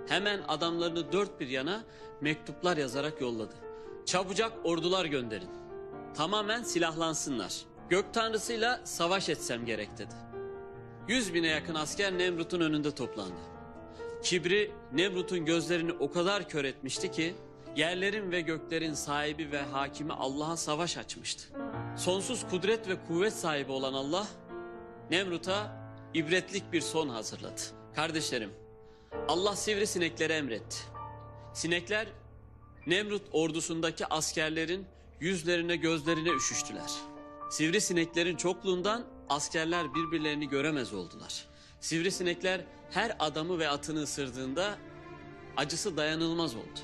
Hemen adamlarını dört bir yana mektuplar yazarak yolladı. Çabucak ordular gönderin. Tamamen silahlansınlar. Gök tanrısıyla savaş etsem gerek dedi. 100.000'e yakın asker Nemrut'un önünde toplandı. Kibri Nemrut'un gözlerini o kadar kör etmişti ki yerlerin ve göklerin sahibi ve hakimi Allah'a savaş açmıştı. Sonsuz kudret ve kuvvet sahibi olan Allah Nemrut'a ibretlik bir son hazırladı. Kardeşlerim, Allah sivrisineklere emretti. Sinekler Nemrut ordusundaki askerlerin yüzlerine gözlerine üşüştüler. Sivrisineklerin çokluğundan askerler birbirlerini göremez oldular. Sivrisinekler her adamı ve atını ısırdığında acısı dayanılmaz oldu.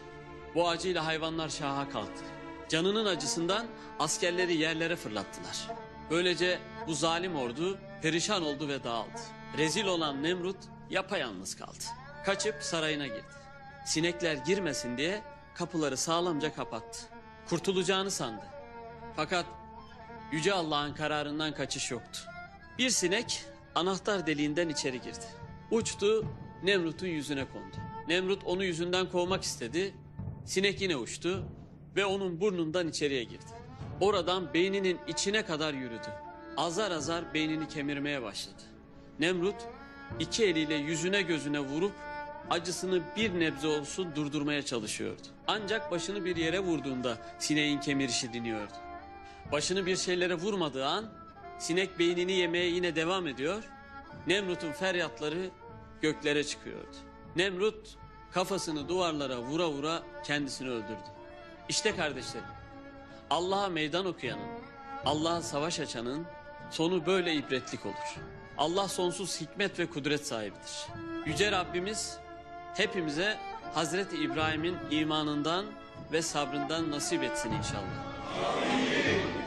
Bu acıyla hayvanlar şaha kalktı. Canının acısından askerleri yerlere fırlattılar. Böylece bu zalim ordu perişan oldu ve dağıldı. Rezil olan Nemrut yapayalnız kaldı. Kaçıp sarayına girdi. Sinekler girmesin diye kapıları sağlamca kapattı. Kurtulacağını sandı. Fakat Yüce Allah'ın kararından kaçış yoktu. Bir sinek anahtar deliğinden içeri girdi. Uçtu, Nemrut'un yüzüne kondu. Nemrut onu yüzünden kovmak istedi. Sinek yine uçtu ve onun burnundan içeriye girdi. Oradan beyninin içine kadar yürüdü. Azar azar beynini kemirmeye başladı. Nemrut iki eliyle yüzüne gözüne vurup acısını bir nebze olsun durdurmaya çalışıyordu. Ancak başını bir yere vurduğunda sineğin kemirişi diniyordu. Başını bir şeylere vurmadığı an sinek beynini yemeye yine devam ediyor. Nemrut'un feryatları göklere çıkıyordu. Nemrut kafasını duvarlara vura vura kendisini öldürdü. İşte kardeşlerim, Allah'a meydan okuyanın, Allah'a savaş açanın sonu böyle ibretlik olur. Allah sonsuz hikmet ve kudret sahibidir. Yüce Rabbimiz hepimize Hazreti İbrahim'in imanından ve sabrından nasip etsin inşallah. Amin.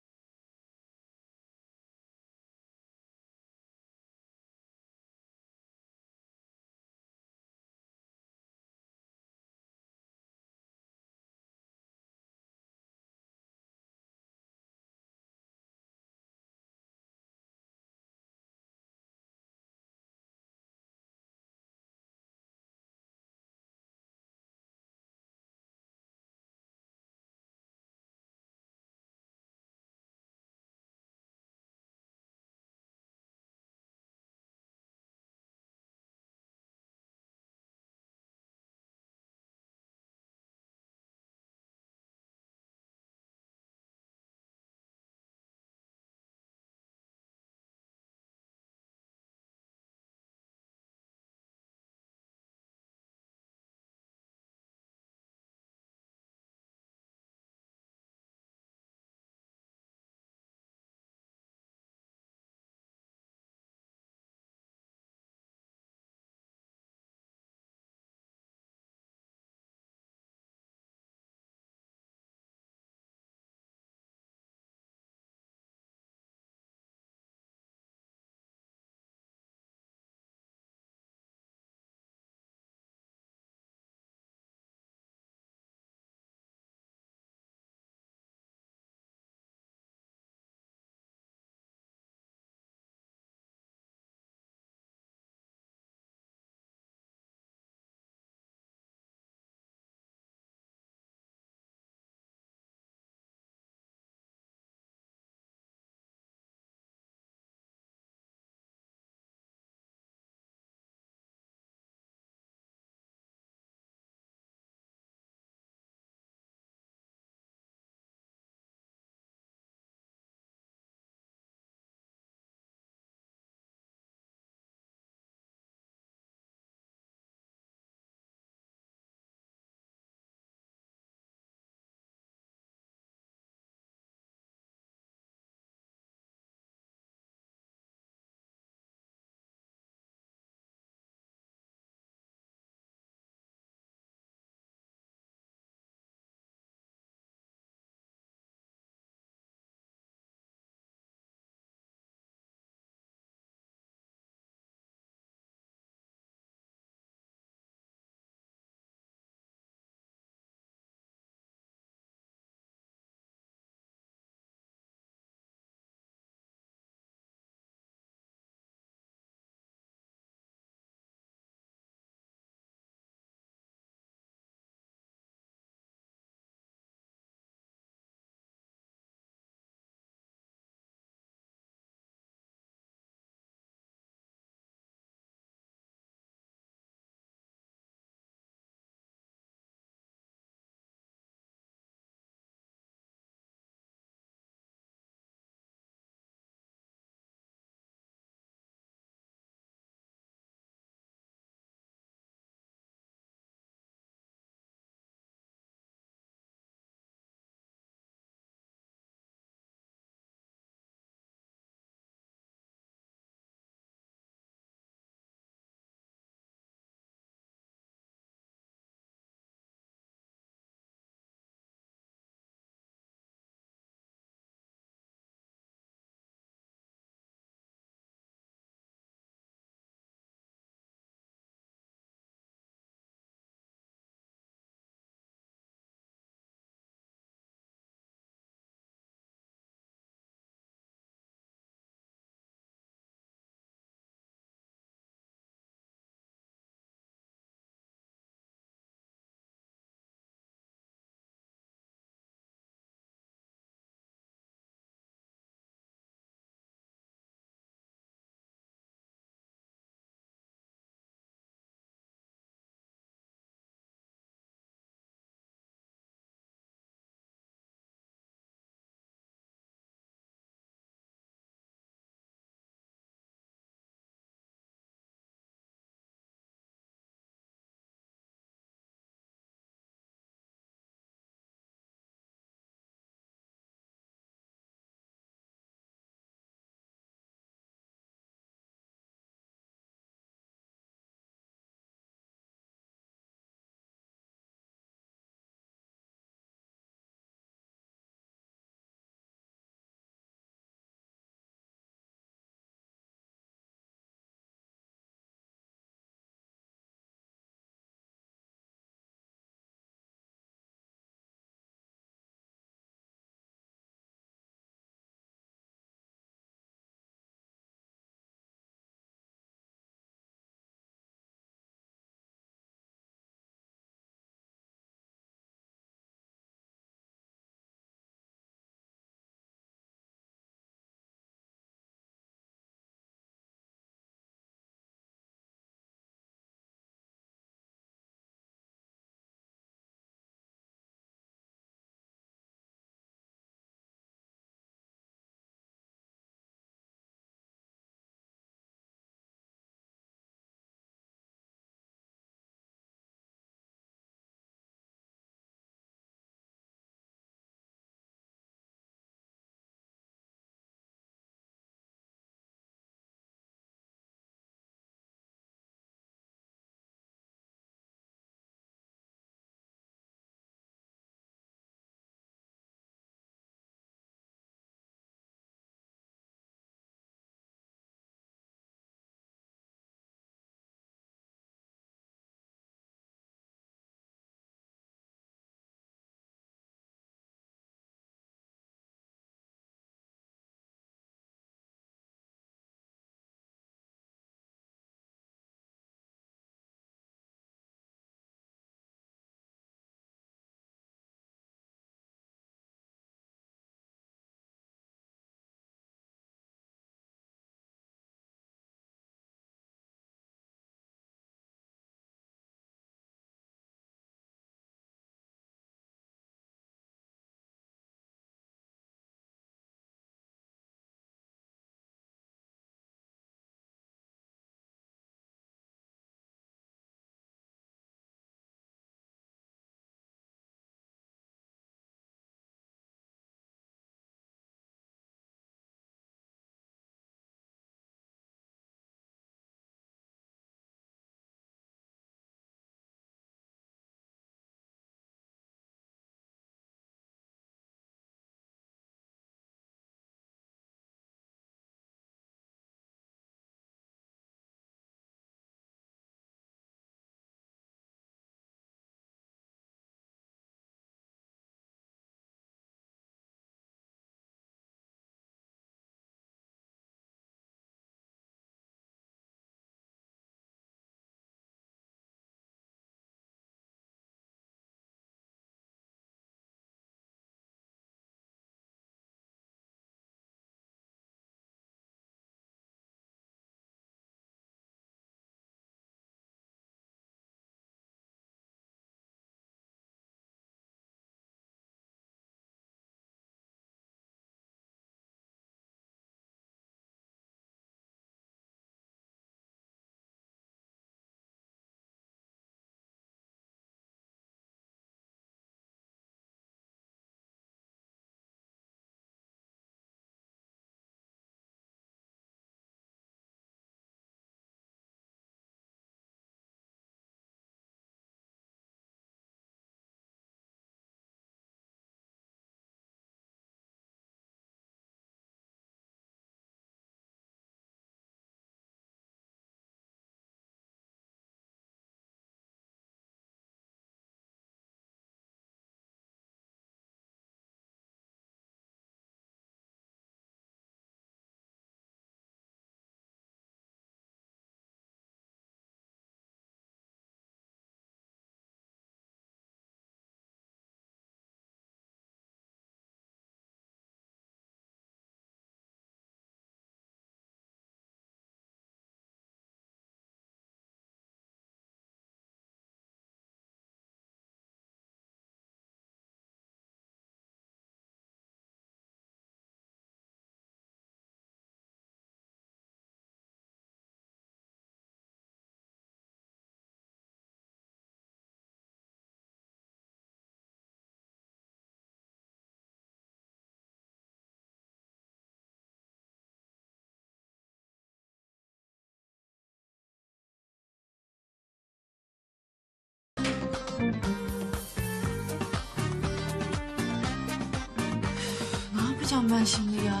yapacağım ben şimdi ya?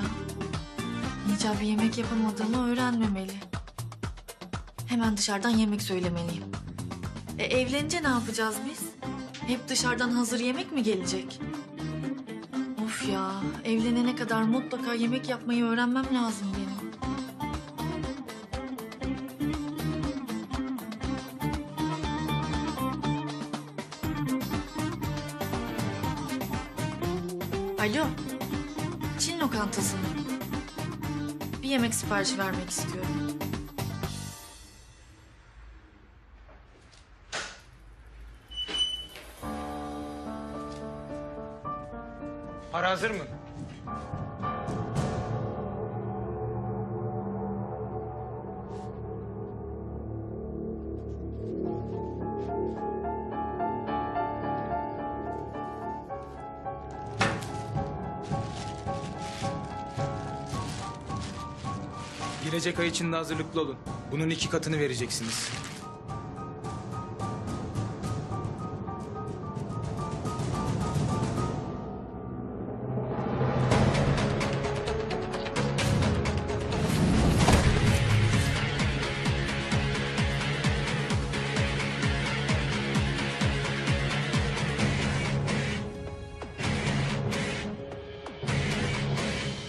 Hicabi yemek yapamadığımı öğrenmemeli. Hemen dışarıdan yemek söylemeliyim. Evlenince ne yapacağız biz? Hep dışarıdan hazır yemek mi gelecek? Of ya, evlenene kadar mutlaka yemek yapmayı öğrenmem lazım benim. Alo, Çin lokantası mı? Bir yemek siparişi vermek istiyorum. Para hazır mı? Gelecek ay içinde hazırlıklı olun. Bunun 2 katını vereceksiniz.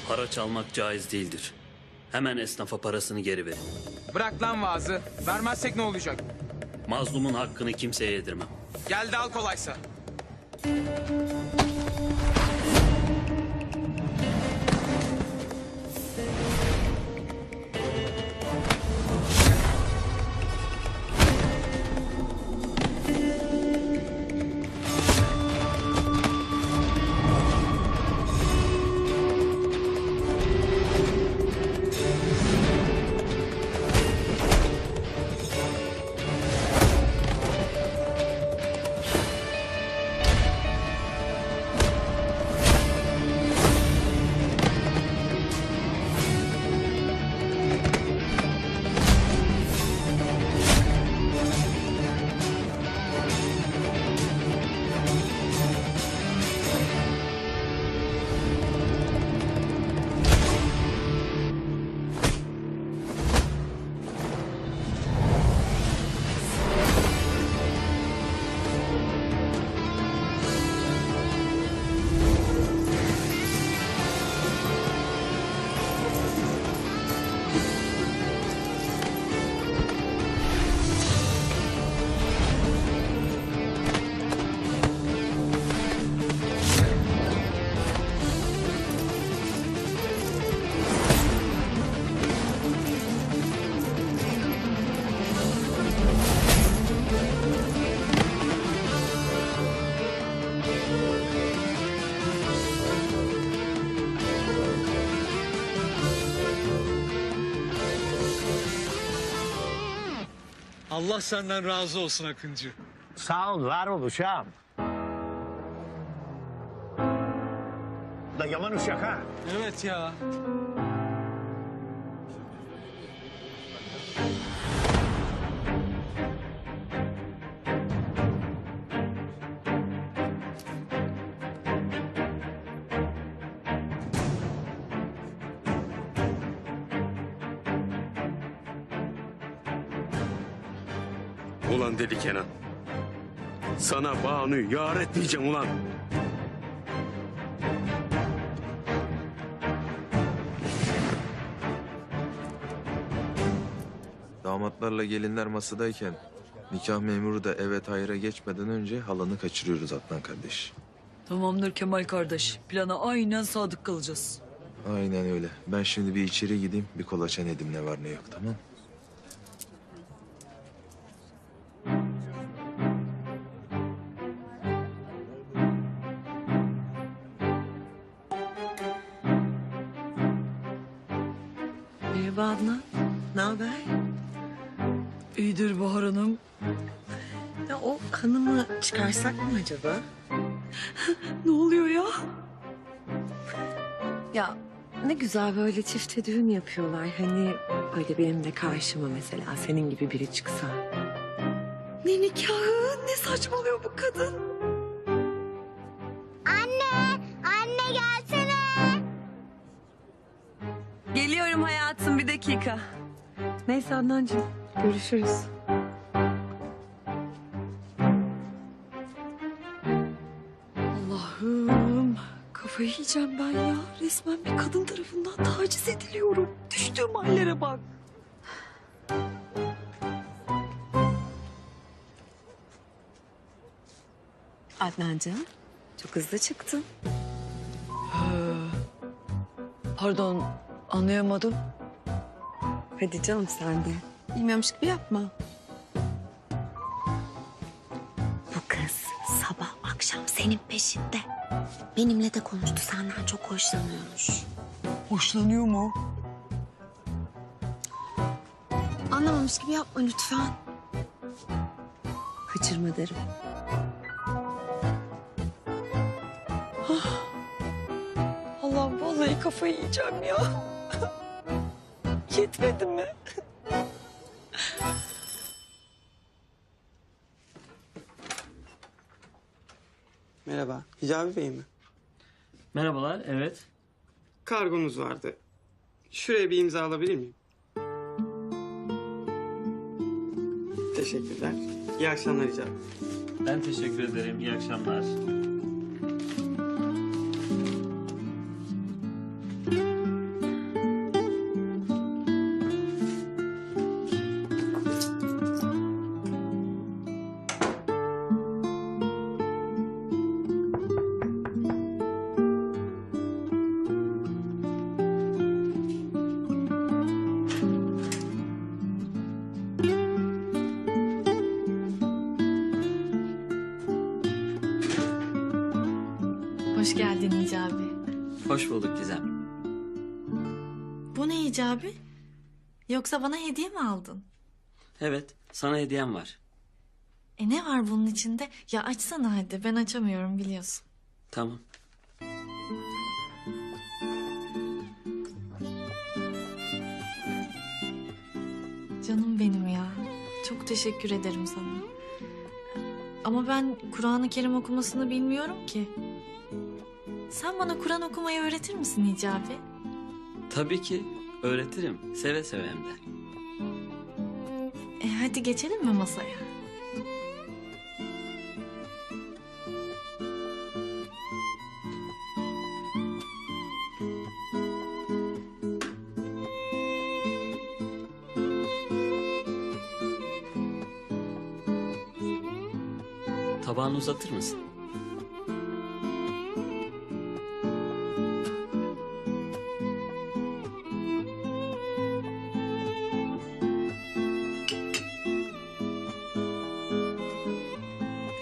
Para çalmak caiz değildir. Hemen esnafa parasını geri verin. Bırak lan vaazı. Vermezsek ne olacak? Mazlumun hakkını kimseye yedirmem. Gel de al kolaysa. Allah senden razı olsun Akıncı. Sağ ol, var ol uşağım. Da yaman uşak ha. Evet ya. Ulan Deli Kenan. Sana Banu'yu yar etmeyeceğim ulan. Damatlarla gelinler masadayken nikah memuru da evet hayra geçmeden önce halanı kaçırıyoruz Adnan kardeş. Tamamdır Kemal kardeş. Plana aynen sadık kalacağız. Aynen öyle. Ben şimdi bir içeri gideyim, bir kolaçan edeyim ne var ne yok, tamam? Merhaba Adnan. Ne haber? İyidir Bahar Hanım. Ya o hanımı çıkarsak mı acaba? Ne oluyor ya? Ya ne güzel böyle çifte düğün yapıyorlar. Hani öyle benim de karşıma mesela senin gibi biri çıksa. Ne nikahı? Ne saçmalıyor bu kadın? Anne, anne gelsene. dakika. Neyse Adnancığım, görüşürüz. Allah'ım, kafayı yiyeceğim ben ya. Resmen bir kadın tarafından taciz ediliyorum. Düştüğüm hallere bak. Adnancığım, çok hızlı çıktın. Pardon, anlayamadım. Hadi canım sen de. Bilmiyormuş gibi yapma. Bu kız sabah akşam senin peşinde. Benimle de konuştu, senden çok hoşlanıyormuş. Hoşlanıyor mu? Anlamamış gibi yapma lütfen. Kaçırma derim. Allah'ım vallahi kafayı yiyeceğim ya. Yetmedi mi? Merhaba, Hicabi Bey mi? Merhabalar, evet. Kargonuz vardı. Şuraya bir imza alabilir miyim? Teşekkürler. İyi akşamlar Hicabi. Ben teşekkür ederim. İyi akşamlar. Hoş geldin Hicabi. Hoş bulduk Gizem. Bu ne Hicabi? Yoksa bana hediye mi aldın? Evet, sana hediyem var. Ne var bunun içinde? Ya açsana hadi. Ben açamıyorum biliyorsun. Tamam. Canım benim ya. Çok teşekkür ederim sana. Ama ben Kur'an-ı Kerim okumasını bilmiyorum ki. Sen bana Kur'an okumayı öğretir misin Hicabi? Tabii ki öğretirim. Seve seve hem de. Hadi geçelim mi masaya? Tabağını uzatır mısın?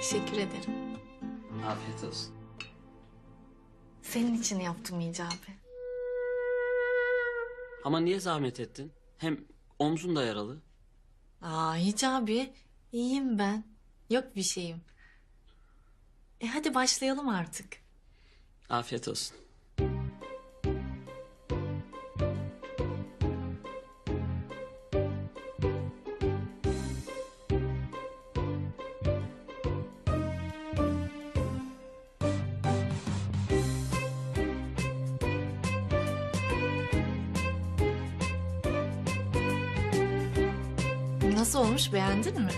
Teşekkür ederim. Afiyet olsun. Senin için yaptım Hicabi. Ama niye zahmet ettin? Hem omzun da yaralı. Hicabi, iyiyim ben. Yok bir şeyim. Hadi başlayalım artık. Afiyet olsun. Nasıl olmuş, beğendin mi?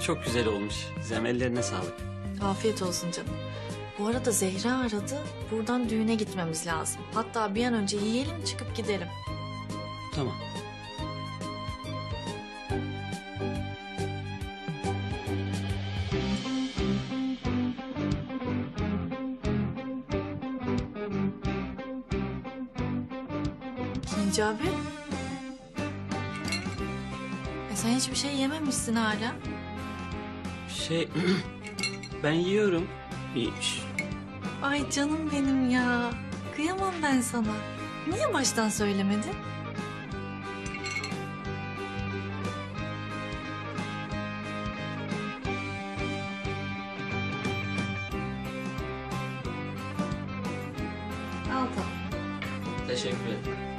Çok güzel olmuş. Gizem, ellerine sağlık. Afiyet olsun canım. Bu arada Zehra aradı. Buradan düğüne gitmemiz lazım. Hatta bir an önce yiyelim, çıkıp gidelim. Tamam. Hicabi? Sen hiçbir şey yememişsin hala. Ben yiyorum. İyiymiş. Ay canım benim ya. Kıyamam ben sana. Niye baştan söylemedin? Al tatlım. Teşekkür ederim.